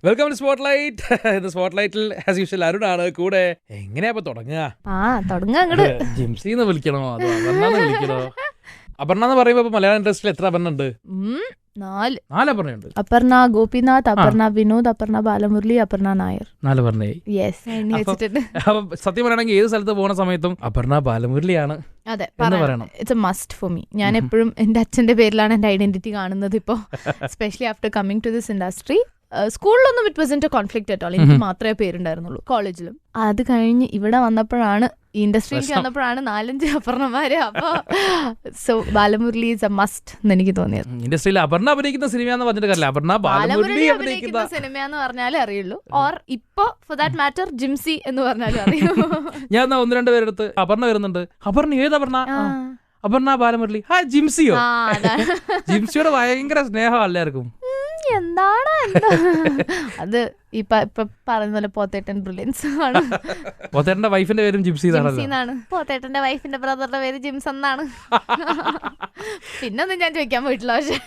Welcome to spotlight. ഇത് സ്പോട്ട്ലൈറ്റിൽ as usual അരുണാണ് കൂടെ. എങ്ങനെയാ തുടങ്ങുക? അങ്ങോട്ട് ജിംസിന്ന് വിളിക്കണോ അതോ അപർണന്ന് വിളിക്കണോ? അപർണ എന്ന് പറയുമ്പോ മലയാളം ഇൻഡസ്ട്രിയിൽ എത്ര അപർണ ഉണ്ട്? 4 അപർണയുണ്ട്. അപർണ ഗോപിനാഥ്, അപർണ വിനോദ്, അപർണ ബാലമുരളി, അപർണ നായർ. 4 അപർണയായി. സത്യം പറയുകയാണെങ്കിൽ ഏത് സ്ഥലത്ത് പോകുന്ന സമയത്തും അപർണ ബാലമുരളിയാണ്. അതെ, it's a must for me. ഞാൻ എപ്പോഴും എന്റെ അച്ഛന്റെ പേരിലാണ് എന്റെ ഐഡന്റിറ്റി കാണുന്നത് ഇപ്പോൾ, especially after coming to this industry. സ്കൂളിലൊന്നും it wasn't a conflict at all. എനിക്ക് മാത്രമേ പേരുണ്ടായിരുന്നുള്ളൂ. കോളേജിലും അത് കഴിഞ്ഞ് ഇവിടെ വന്നപ്പോഴാണ്, ഇൻഡസ്ട്രിയിലേക്ക് വന്നപ്പോഴാണ് 4-5 അപർണമാര്. അപ്പൊ so Balamurali is A must എന്ന് എനിക്ക് തോന്നിയത്. ഇൻഡസ്ട്രിയിൽ അപർണ അഭിനയിക്കുന്ന സിനിമ പറഞ്ഞിട്ട് അപർണ ബാലമുരളി അഭിനയിക്കുന്ന സിനിമ എന്ന് പറഞ്ഞാലേ അറിയുള്ളൂ. ഓർ ഇപ്പൊ ഫോർ ദാറ്റ് മാറ്റർ ജിംസി എന്ന് പറഞ്ഞാലും അറിയൂ. ഞാൻ 1-2 പേരെടുത്ത് അപർണ വരുന്നുണ്ട്. അപർണ ഏത് അപർണ? അപർണ ബാലമുരളി. ജിംസിയോ? ജിംസിയോട് ഭയങ്കര സ്നേഹം എല്ലാവർക്കും. എന്താണ് അത് ഇപ്പൊ പറയുന്ന പോലെ പോത്തേട്ടൻ ബ്രില്യൻസ് ആണ്. പോത്തേട്ടന്റെ വൈഫിന്റെ പേരും ജിംസി എന്നാണ്. പോത്തേട്ടന്റെ വൈഫിന്റെ ബ്രദറിന്റെ പേര് ജിംസ് എന്നാണ്. പിന്നൊന്നും ഞാൻ ചോദിക്കാൻ പോയിട്ടില്ല. പക്ഷെ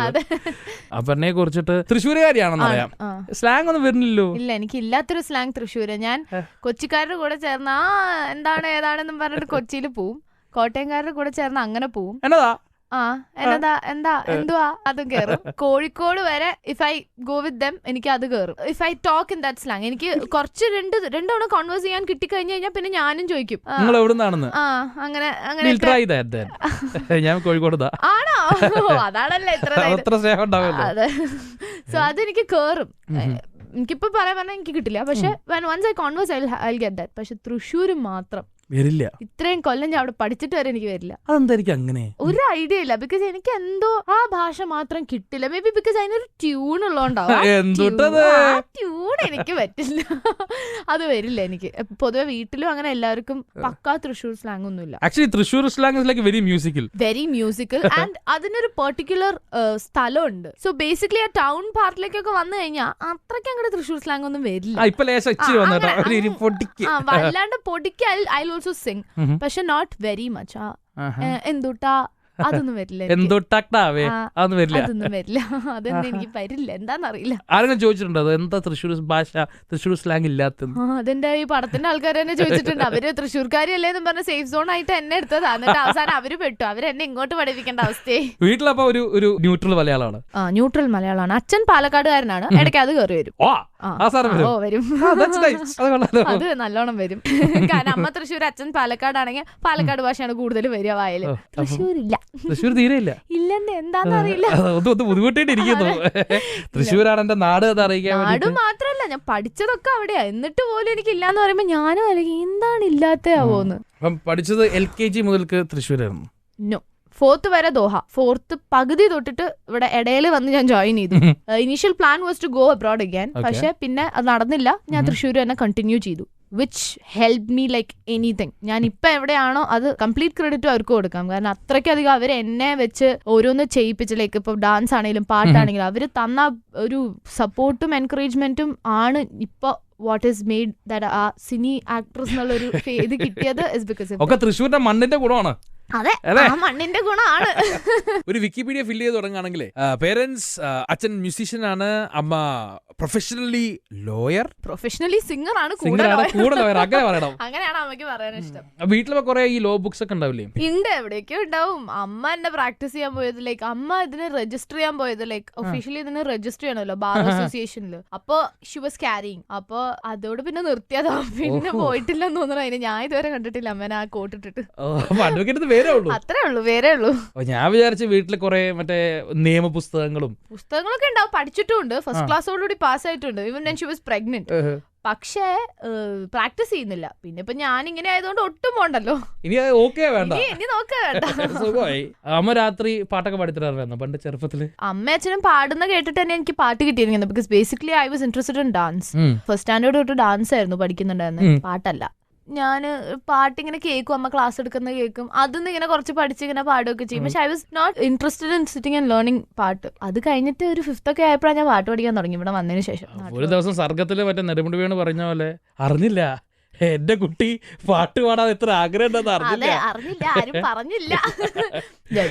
അത് അപർണയെ കുറിച്ചിട്ട് തൃശ്ശൂരുകാരിയാണെന്ന് അറിയാം. സ്ലാങ് ഒന്നും വരുന്നില്ലല്ലോ. ഇല്ല, എനിക്ക് ഇല്ലാത്തൊരു സ്ലാങ് തൃശ്ശൂര്. ഞാൻ കൊച്ചിക്കാരുടെ കൂടെ ചേർന്ന് എന്താണ് ഏതാണെന്നും പറഞ്ഞിട്ട് കൊച്ചിയിൽ പോവും. കോട്ടയംകാരുടെ കൂടെ ചേർന്ന് അങ്ങനെ പോവും. എന്നതാ എന്തുവാ അതും കേറും. കോഴിക്കോട് വരെ if I go with dum എനിക്ക് അത് കേറും. If I talk in that slang എനിക്ക് കുറച്ച് രണ്ടോണം കോൺവേഴ്സ് ചെയ്യാൻ കിട്ടിക്കഴിഞ്ഞു കഴിഞ്ഞാൽ പിന്നെ ഞാനും ചോദിക്കും അങ്ങനെ ഞാൻ കോഴിക്കോട് ആണോ? അതാണല്ലേ ഇത്ര. സോ അതെനിക്ക് കേറും. എനിക്കിപ്പോ പറയാൻ പറഞ്ഞാൽ എനിക്ക് കിട്ടില്ല. പക്ഷെ once I converse I will get that. പക്ഷെ തൃശ്ശൂര് മാത്രം വരില്ല. ഇത്രയും കൊല്ലം ഞാൻ അവിടെ പഠിച്ചിട്ട് വരെ എനിക്ക് വരില്ല. അതെന്തായിരിക്കും അങ്ങനെ? ഒരു ഐഡിയ ഇല്ല. ബിക്കോസ് എനിക്ക് എന്തോ ആ ഭാഷ മാത്രം കിട്ടില്ല. മേ ബി ബിക്കോസ് അതിനൊരു ട്യൂൺ ഉള്ളതുകൊണ്ടാവും. ട്യൂൺ എനിക്ക് പറ്റില്ല. അത് വരില്ല എനിക്ക്. പൊതുവെ വീട്ടിലും അങ്ങനെ എല്ലാവർക്കും പക്കാ തൃശ്ശൂർ സ്ലാങ് ഒന്നുമില്ല. Actually Thrissur slang is like very musical and അതിനൊരു പെർട്ടിക്കുലർ സ്ഥലമുണ്ട്. സോ ബേസിക്കലി ആ ടൗൺ പാർട്ടിലേക്കൊക്കെ വന്നു കഴിഞ്ഞാൽ അത്രയ്ക്ക് അങ്ങോട്ട് തൃശ്ശൂർ സ്ലാങ് ഒന്നും വരില്ല. വല്ലാണ്ട് പൊടിക്ക് ഐ ഓൾസോ സിംഗ്, പക്ഷെ നോട്ട് വെരി മച്ച്. എന്തുട്ടാ അതൊന്നും വരില്ല. അതൊന്നും വരില്ല. അതൊന്നും എനിക്ക് വരില്ല. എന്താന്നറിയില്ല. ആരെങ്കിലും ചോദിച്ചിട്ടുണ്ടോ എന്താ തൃശ്ശൂർ ഭാഷ, തൃശ്ശൂർ സ്ലാങ് ഇല്ലാത്ത? അതെന്റെ ഈ പടത്തിന്റെ ആൾക്കാർ തന്നെ ചോദിച്ചിട്ടുണ്ട്. അവര് തൃശ്ശൂർക്കാരിയല്ലേ എന്ന് പറഞ്ഞ സേഫ് സോൺ ആയിട്ട് എന്നെ എടുത്തത്. എന്നിട്ട് അവസാനം അവര് പെട്ടു. അവരെന്നെ ഇങ്ങോട്ട് പഠിപ്പിക്കേണ്ട അവസ്ഥയെ. വീട്ടിലപ്പോ ഒരു ന്യൂട്രൽ മലയാളമാണ്. ന്യൂട്രൽ മലയാളമാണ്. അച്ഛൻ പാലക്കാടുകാരനാണ്. ഇടയ്ക്ക് അത് കയറി വരും. വരും. അത് നല്ലോണം വരും. കാരണം അമ്മ തൃശ്ശൂർ, അച്ഛൻ പാലക്കാടാണെങ്കിൽ പാലക്കാട് ഭാഷയാണ് കൂടുതൽ വരിക വായില്. തൃശ്ശൂരില്ല. തൃശ്ശൂർ തീരെയില്ല. ഇല്ലെന്ന് എന്താന്നറിയില്ല. ബുദ്ധിമുട്ടിട്ടിരിക്കുന്നു. തൃശ്ശൂരാണ് എന്റെ നാട് എന്ന് അറിയിക്കാൻ. നാട് മാത്രല്ല, ഞാൻ പഠിച്ചതൊക്കെ അവിടെയാ. എന്നിട്ട് പോലും എനിക്ക് ഇല്ലാന്ന് പറയുമ്പോ ഞാനും അല്ലെങ്കിൽ എന്താണ് ഇല്ലാത്തയാവോന്ന്. പഠിച്ചത് LKG മുതൽക്ക് തൃശ്ശൂരായിരുന്നു. നോ, 4th വരെ ദോഹ. 4th പകുതി തൊട്ടിട്ട് ഇവിടെ ഇടയിൽ വന്ന് ഞാൻ ജോയിൻ ചെയ്തു. Initial plan was to go abroad again. പക്ഷെ പിന്നെ അത് നടന്നില്ല. ഞാൻ തൃശ്ശൂർ തന്നെ കണ്ടിന്യൂ ചെയ്തു. Which help me like anything. ഞാൻ ഇപ്പൊ എവിടെയാണോ അത് കംപ്ലീറ്റ് ക്രെഡിറ്റ് അവർക്ക് കൊടുക്കാം. കാരണം അത്രയ്ക്കധികം അവർ എന്നെ വെച്ച് ഓരോന്ന് ചെയ്യിപ്പിച്ച്, ലൈക്ക് ഇപ്പൊ ഡാൻസ് ആണെങ്കിലും പാട്ടാണെങ്കിലും അവര് തന്ന ഒരു സപ്പോർട്ടും എൻകറേജ്മെന്റും ആണ് ഇപ്പൊ വാട്ട് ഈസ് മെയ്ഡ് ദാറ്റ് ആ സിനി ആക്ട്രസ് എന്നുള്ളൊരു ഇത് കിട്ടിയത്. ഇസ് ബിക്കോസ് തൃശ്ശൂരിന്റെ മണ്ണിന്റെ ഗുണമാണ്. അതെ, മണ്ണിന്റെ ഗുണമാണ്. ഒരു വിക്കിപീഡിയ ഫില്ല് ചെയ്ത് തുടങ്ങുകയാണെങ്കിൽ പേരൻസ്, അച്ഛൻ മ്യൂസീഷ്യൻ ആണ്, അമ്മ പ്രൊഫഷണലി ലോയർ, പ്രൊഫഷണലി സിംഗർ ആണ്, അങ്ങനെയാണ് അമ്മയ്ക്ക് പറയാൻ ഇഷ്ടം. വീട്ടിലൊക്കെ കുറെ ഈ ലോ ബുക്സ് ഒക്കെ ഉണ്ടാവില്ലേ? ഉണ്ട്, എവിടെയൊക്കെ ഉണ്ടാവും. അമ്മ എന്നെ പ്രാക്ടീസ് ചെയ്യാൻ പോയത്, ലൈക്ക് അമ്മ ഇതിന് രജിസ്റ്റർ ചെയ്യാൻ പോയത്, ലൈക്ക് ഒഫീഷ്യലി ഇതിന് രജിസ്റ്റർ ചെയ്യണമല്ലോ ബാർ അസോസിയേഷനിൽ. അപ്പൊ ഷി വാസ് ക്യാരിങ്. അപ്പൊ അതോട് പിന്നെ നിർത്തിയതാ. പിന്നെ പോയിട്ടില്ലെന്ന് തോന്നുന്നു. അതിന് ഞാൻ ഇതുവരെ കണ്ടിട്ടില്ല അമ്മേനെ ആ കോട്ടിട്ടിട്ട്. അത്രേ ഉള്ളൂ, വേറെ ഉള്ളൂ. ഞാൻ വിചാരിച്ചു വീട്ടിൽ കുറെ മറ്റേ നിയമ പുസ്തകങ്ങളൊക്കെ ഉണ്ടാവും. പഠിച്ചിട്ടുണ്ട്. ഫസ്റ്റ് ക്ലാസ്സോടുകൂടി പാസ് ആയിട്ടുണ്ട്. Even when she was pregnant. പക്ഷേ പ്രാക്ടീസ് ചെയ്യുന്നില്ല. പിന്നെ ഇപ്പൊ ഞാൻ ഇങ്ങനെ ആയതുകൊണ്ട് ഒട്ടും പോണ്ടല്ലോ. ഇനി നോക്കാ വേണ്ട. അമ്മ രാത്രി പാട്ടൊക്കെ പാടിത്തരാറുണ്ടായിരുന്നു പണ്ട് ചെറുപ്പത്തില്. അമ്മ അച്ഛനും പാടുന്ന കേട്ടിട്ട് തന്നെ എനിക്ക് പാട്ട് കിട്ടിയിരിക്കുന്നത്. Because basically I was interested in dance. First standard തൊട്ട് ഡാൻസ് ആയിരുന്നു പഠിക്കുന്നുണ്ടായിരുന്നത്, പാട്ടല്ല. ഞാന് പാട്ടിങ്ങനെ കേൾക്കും, അമ്മ ക്ലാസ് എടുക്കുന്ന കേൾക്കും. അതൊന്നും ഇങ്ങനെ കുറച്ച് പഠിച്ചിങ്ങനെ പാടുകയൊക്കെ ചെയ്യും. പക്ഷെ I was not interested in sitting and learning പാട്ട്. അത് കഴിഞ്ഞിട്ട് ഒരു 5th ഒക്കെ ആയപ്പോഴാണ് ഞാൻ പാട്ട് പഠിക്കാൻ തുടങ്ങി ഇവിടെ വന്നതിന് ശേഷം. ഒരു ദിവസം സർഗത്തില് മറ്റേ നെടുമുടി വീണ് പറഞ്ഞ പോലെ അറിഞ്ഞില്ല എന്റെ കുട്ടി പാട്ട് പാടാൻ എത്ര ആഗ്രഹം ഉണ്ടെന്ന് അതെ, അറിഞ്ഞില്ല, ആരും പറഞ്ഞില്ല.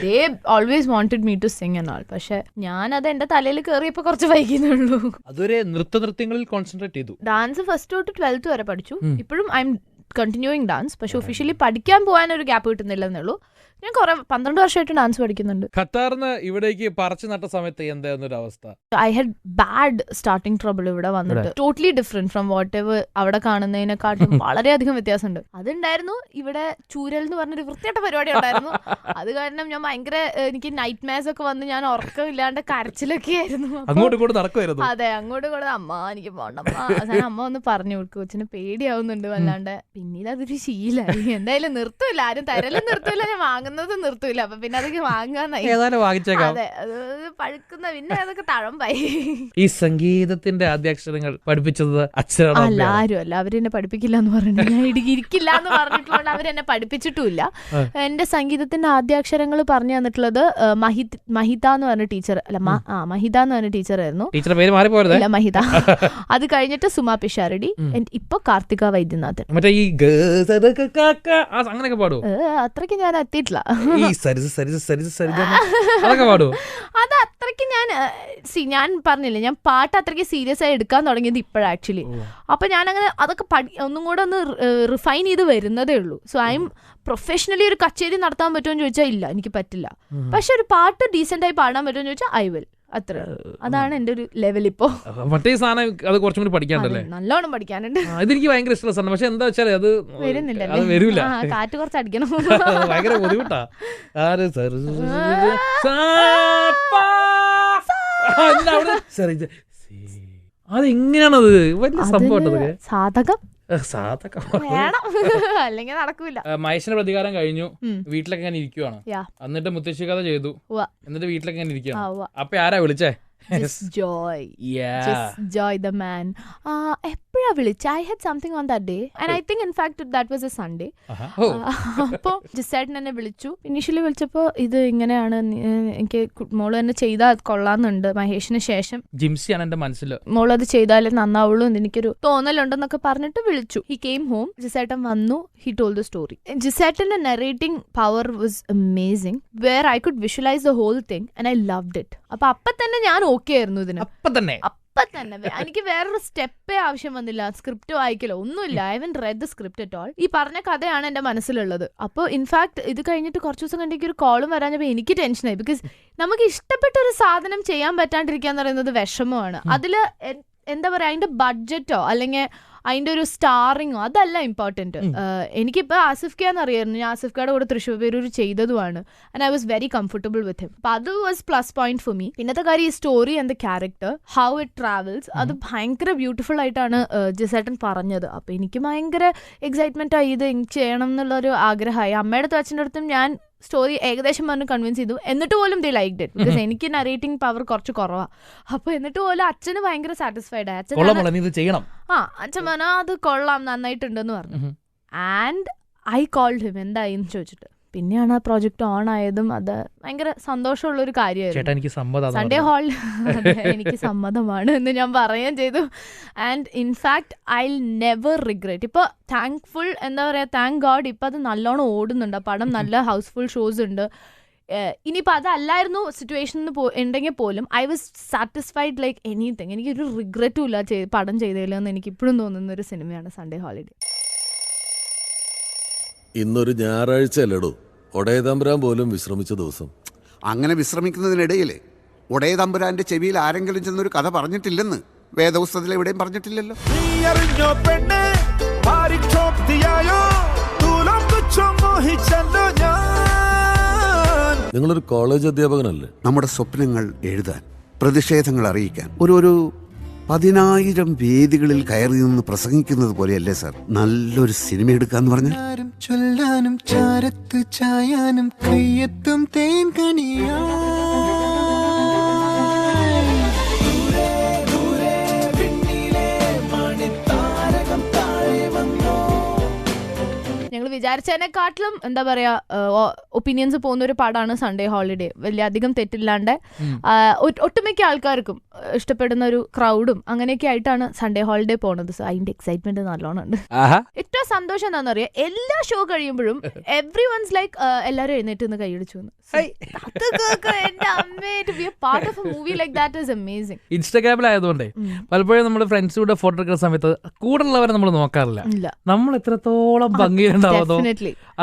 They always wanted me to sing and all. പക്ഷെ ഞാനത് എന്റെ തലയിൽ കയറിയപ്പോ കുറച്ച് വൈകുന്നുള്ളൂ. അതൊരു നൃത്തങ്ങളിൽ കോൺസെൻട്രേറ്റ് ചെയ്തു. ഡാൻസ് ഫസ്റ്റ് തൊട്ട് 12th വരെ പഠിച്ചു. ഇപ്പോഴും ഐ എം കണ്ടിന്യൂയിങ് ഡാൻസ്. പക്ഷെ ഒഫീഷ്യലി പഠിക്കാൻ പോകാൻ ഒരു ഗ്യാപ്പ് കിട്ടുന്നില്ലെന്നേ ഉള്ളൂ. ഞാൻ 12 വർഷമായിട്ട് ഡാൻസ് പഠിക്കുന്നുണ്ട്. ഖത്താറിന് ഇവിടേക്ക് പറിച്ചു നട്ട സമയത്ത് എന്തായിരുന്നു ഒരു അവസ്ഥ? I had bad starting trouble ഇവിടെ വന്നിട്ട്. Totally different from what ever അവിടെ കാണുന്നതിനെക്കാട്ടും വളരെയധികം വ്യത്യാസമുണ്ട്. അതുണ്ടായിരുന്നു. ഇവിടെ ചൂരൽ എന്ന് പറഞ്ഞൊരു വൃത്തിയായിട്ട പരിപാടി ഉണ്ടായിരുന്നു. അത് കാരണം ഞാൻ ഭയങ്കര എനിക്ക് നൈറ്റ് മാസ് ഒക്കെ വന്ന് ഞാൻ ഉറക്കമില്ലാണ്ട് കരച്ചിലൊക്കെ ആയിരുന്നു. അതെ, അങ്ങോട്ടും കൂടെ അമ്മ എനിക്ക് പോണ്ടമ്മ. അവസാനം അമ്മ ഒന്ന് പറഞ്ഞു കൊടുക്കും, കൊച്ചിന് പേടിയാവുന്നുണ്ട് വല്ലാണ്ട്. പിന്നീട് അതൊരു ശീലമായി. എന്തായാലും നിർത്തൂല, ആരും തരലും നിർത്തൂല, ഞാൻ വാങ്ങുന്നത് നിർത്തൂല. അപ്പൊ പിന്നെ അതൊക്കെ വാങ്ങാനായി. അതെ, അത് പഴുക്കുന്ന പിന്നെ അതൊക്കെ തഴമ്പായി. ഈ സംഗീതത്തിന്റെ ആദ്യാക്ഷരങ്ങൾ പഠിപ്പിച്ചത് അച്ഛനാണോ? അല്ല, ആരും അല്ല. അവരെന്നെ പഠിപ്പിക്കില്ല എന്ന് പറഞ്ഞു. ഞാൻ ഇരിക്കില്ല എന്ന് പറഞ്ഞിട്ടുള്ളത് അവരെന്നെ പഠിപ്പിച്ചിട്ടുമില്ല. എന്റെ സംഗീതത്തിന്റെ ആദ്യാക്ഷരങ്ങൾ പറഞ്ഞു തന്നിട്ടുള്ളത് മഹിത എന്ന് പറഞ്ഞ ടീച്ചർ. അല്ല, മഹിത എന്ന് പറഞ്ഞ ടീച്ചറായിരുന്നു. ടീച്ചറുടെ പേര് മാറി പോയത്? ഇല്ല, മഹിത. അത് കഴിഞ്ഞിട്ട് സുമാ പിഷാരടി, ഇപ്പൊ കാർത്തിക വൈദ്യനാഥൻ. മറ്റേ ഈ അങ്ങനെയൊക്കെ പാടുവോ? അത്രയ്ക്ക് ഞാൻ എത്തിയിട്ടില്ല. അത് അത്രയ്ക്ക് ഞാൻ പറഞ്ഞില്ലേ, ഞാൻ പാട്ട് അത്രയ്ക്ക് സീരിയസ് ആയി എടുക്കാൻ തുടങ്ങിയത് ഇപ്പോഴാണ് ആക്ച്വലി. അപ്പൊ ഞാൻ അങ്ങനെ അതൊക്കെ ഒന്നും കൂടെ ഒന്ന് റിഫൈൻ ചെയ്ത് വരുന്നതേ ഉള്ളൂ. സോ ഐ എം പ്രൊഫഷണലി ഒരു കച്ചേരി നടത്താൻ പറ്റുമെന്ന് ചോദിച്ചാൽ ഇല്ല, എനിക്ക് പറ്റില്ല. പക്ഷെ ഒരു പാട്ട് ഡീസെന്റ് ആയി പാടാൻ പറ്റുമെന്ന് ചോദിച്ചാൽ ഐ വിൽ. അത്ര, അതാണ് എന്റെ ഒരു ലെവൽ ഇപ്പോ. മറ്റേ സാധനം അത് കുറച്ചും കൂടി പഠിക്കാണ്ടല്ലേ? നല്ലോണം പഠിക്കാനുണ്ട്. ഇതെനിക്ക് ഭയങ്കര ഇഷ്ടമാണ്. പക്ഷെ എന്താ വെച്ചാൽ അത് വരൂല, കാറ്റ് കുറച്ച് അടിക്കണം, ഭയങ്കര ബുദ്ധിമുട്ടാ. അതെങ്ങനെയാണത്? വലിയ സംഭവം. സാധകം അല്ലെങ്കിൽ നടക്കൂല. മഹേഷിന്റെ പ്രതികാരം കഴിഞ്ഞു, വീട്ടിലൊക്കെ ഇങ്ങനെ ഇരിക്കുവാണ്. എന്നിട്ട് മുത്തശ്ശി കഥ ചെയ്തു, എന്നിട്ട് വീട്ടിലൊക്കെ ഇങ്ങനെ ഇരിക്കുകയാണ്. അപ്പൊ ആരാ വിളിച്ചേ? Joy the man. എപ്പോഴാ വിളിച്ച? I had something on that day and I think in fact that was a Sunday. അപ്പൊ ജിസേട്ടൻ എന്നെ വിളിച്ചു. ഇനീഷ്യലി വിളിച്ചപ്പോ ഇത് ഇങ്ങനെയാണ്, എനിക്ക് മോള് തന്നെ ചെയ്താൽ കൊള്ളാന്നുണ്ട്. മഹേഷിന് ശേഷം ജിംസിയാണ് എന്റെ മനസ്സിൽ, മോളത് ചെയ്താലേ നന്നാവുള്ളൂ എന്ന് എനിക്കൊരു തോന്നലുണ്ടെന്നൊക്കെ പറഞ്ഞിട്ട് വിളിച്ചു. He came home. ജിസേട്ടൻ വന്നു. He told the story. ജിസേട്ടന്റെ narrating power was amazing, where I could visualize the whole thing and I loved it. അപ്പൊ തന്നെ ഞാൻ ഓക്കെ ആയിരുന്നു ഇതിന്. അപ്പൊ തന്നെ എനിക്ക് വേറൊരു സ്റ്റെപ്പേ ആവശ്യം വന്നില്ല. സ്ക്രിപ്റ്റ് വായിക്കലോ ഒന്നുമില്ല. I haven't read the script at all. ഈ പറഞ്ഞ കഥയാണ് എന്റെ മനസ്സിലുള്ളത്. അപ്പോൾ ഇൻഫാക്ട് ഇത് കഴിഞ്ഞിട്ട് കുറച്ച് ദിവസം കണ്ടെങ്കിൽ ഒരു കോളും വരാഞ്ഞപ്പോൾ എനിക്ക് ടെൻഷനായി. ബിക്കോസ് നമുക്ക് ഇഷ്ടപ്പെട്ട ഒരു സാധനം ചെയ്യാൻ പറ്റാണ്ടിരിക്കുക എന്ന് പറയുന്നത് വിഷമമാണ്. അതില് എന്താ പറയാ, അതിന്റെ ബഡ്ജറ്റോ അല്ലെങ്കിൽ അതിന്റെ ഒരു സ്റ്റാറിങ്ങോ അതല്ല ഇമ്പോർട്ടന്റ്. എനിക്കിപ്പോ ആസിഫ് ഖാൻ അറിയായിരുന്നു. ഞാൻ ആസിഫ് ഖായുടെ കൂടെ തൃശ്ശൂർ പേരൂർ ചെയ്തതുമാണ്. And I was very comfortable with him. അപ്പൊ അത് was plus point for me. പിന്നത്തെ കാര്യം ഈ story and the character, how it travels, അത് ഭയങ്കര ബ്യൂട്ടിഫുൾ ആയിട്ടാണ് ജിസേട്ടൻ പറഞ്ഞത്. അപ്പൊ എനിക്ക് ഭയങ്കര എക്സൈറ്റ്മെന്റ് ആയി, ഇത് എനിക്ക് ചെയ്യണം എന്നുള്ളൊരു ആഗ്രഹമായി. അമ്മയുടെ അടുത്തും അച്ഛൻ്റെ അടുത്തും ഞാൻ സ്റ്റോറി ഏകദേശം പറഞ്ഞ് കൺവിൻസ് ചെയ്തു. എന്നിട്ട് പോലും ദേ ലൈക്ഡ് ഇറ്റ്. ബിക്കോസ് എനിക്ക് നറേറ്റിംഗ് പവർ കുറച്ച് കുറവാ. അപ്പൊ എന്നിട്ട് പോലും അച്ഛന് ഭയങ്കര സാറ്റിസ്ഫൈഡ് ആയി. അച്ഛൻ പറഞ്ഞാൽ അത് കൊള്ളാം, നന്നായിട്ടുണ്ടെന്ന് പറഞ്ഞു. ആൻഡ് ഐ കോൾഡ് ഹിം എന്തായിന്ന് ചോദിച്ചിട്ട്. പിന്നെയാണ് ആ പ്രോജക്റ്റ് ഓൺ ആയതും. അത് ഭയങ്കര സന്തോഷമുള്ള ഒരു കാര്യമായിരുന്നു. സൺഡേ ഹാളിൽ എനിക്ക് സമ്മതമാണ് എന്ന് ഞാൻ പറയുകയും ചെയ്തു. And in fact I never regret. ഇപ്പൊ താങ്ക്ഫുൾ, എന്താ പറയാ, താങ്ക് ഗോഡ് ഇപ്പൊ അത് നല്ലോണം ഓടുന്നുണ്ട്. പടം നല്ല ഹൗസ്ഫുൾ ഷോസ് ഉണ്ട്. ഇനിയിപ്പോൾ അതല്ലായിരുന്നു സിറ്റുവേഷൻ ഉണ്ടെങ്കിൽ പോലും I was satisfied like anything. എനിക്കൊരു റിഗ്രറ്റും ഇല്ല പടം ചെയ്തതിലെന്ന് എനിക്ക് ഇപ്പോഴും തോന്നുന്ന ഒരു സിനിമയാണ് സൺഡേ ഹോളിഡേ. ഇന്നൊരു ഞായറാഴ്ച അല്ലടോ, ഒടയതമ്പുരാൻ പോലും വിശ്രമിച്ച ദിവസം. അങ്ങനെ വിശ്രമിക്കുന്നതിനിടയിലേ ഒടയതമ്പുരാന്റെ ചെവിയിൽ ആരെങ്കിലും ചെന്നൊരു കഥ പറഞ്ഞിട്ടില്ലെന്ന് വേദപുസ്തകത്തിൽ എവിടെയും പറഞ്ഞിട്ടില്ലല്ലോ. നിങ്ങളൊരു കോളേജ് അധ്യാപകനല്ലേ? നമ്മുടെ സ്വപ്നങ്ങൾ എഴുതാൻ, പ്രതിഷേധങ്ങൾ അറിയിക്കാൻ ഒരു 10,000 വേദികളിൽ കയറി നിന്ന് പ്രസംഗിക്കുന്നത് പോലെയല്ലേ സാർ നല്ലൊരു സിനിമ എടുക്കാന്ന് പറഞ്ഞാൽ? ചൊല്ലാനും ചാരത്ത് ചായാനും കയ്യെത്തും തേൻ കണിയാ. ഞങ്ങൾ വിചാരിച്ചതിനെക്കാട്ടിലും എന്താ പറയാ ഒപ്പീനിയൻസ് പോകുന്ന ഒരു പടമാണ് സൺഡേ ഹോളിഡേ. വലിയ അധികം തെറ്റില്ലാണ്ട് ഒട്ടുമിക്ക ആൾക്കാർക്കും ഇഷ്ടപ്പെടുന്ന ഒരു ക്രൗഡും അങ്ങനെയൊക്കെ ആയിട്ടാണ് സൺഡേ ഹോളിഡേ പോണത്. സോ അതിന്റെ എക്സൈറ്റ്മെന്റ് നല്ലോണം ഉണ്ട്. ഏറ്റവും സന്തോഷം എന്താണെന്ന് അറിയാം, എല്ലാ ഷോ കഴിയുമ്പോഴും എവ്രി വൺസ് ലൈക്ക് എല്ലാരും എഴുന്നേറ്റ് നിന്ന് കൈയടിച്ചു. ഇൻസ്റ്റാഗ്രാമിലായതുകൊണ്ടേ പലപ്പോഴും നമ്മുടെ ഫ്രണ്ട്സിലൂടെ ഫോട്ടോ എടുക്കുന്ന സമയത്ത് കൂടുതലുള്ളവരെ നമ്മൾ നോക്കാറില്ല. നമ്മൾ എത്രത്തോളം ഭംഗിയുണ്ടാവുന്നോ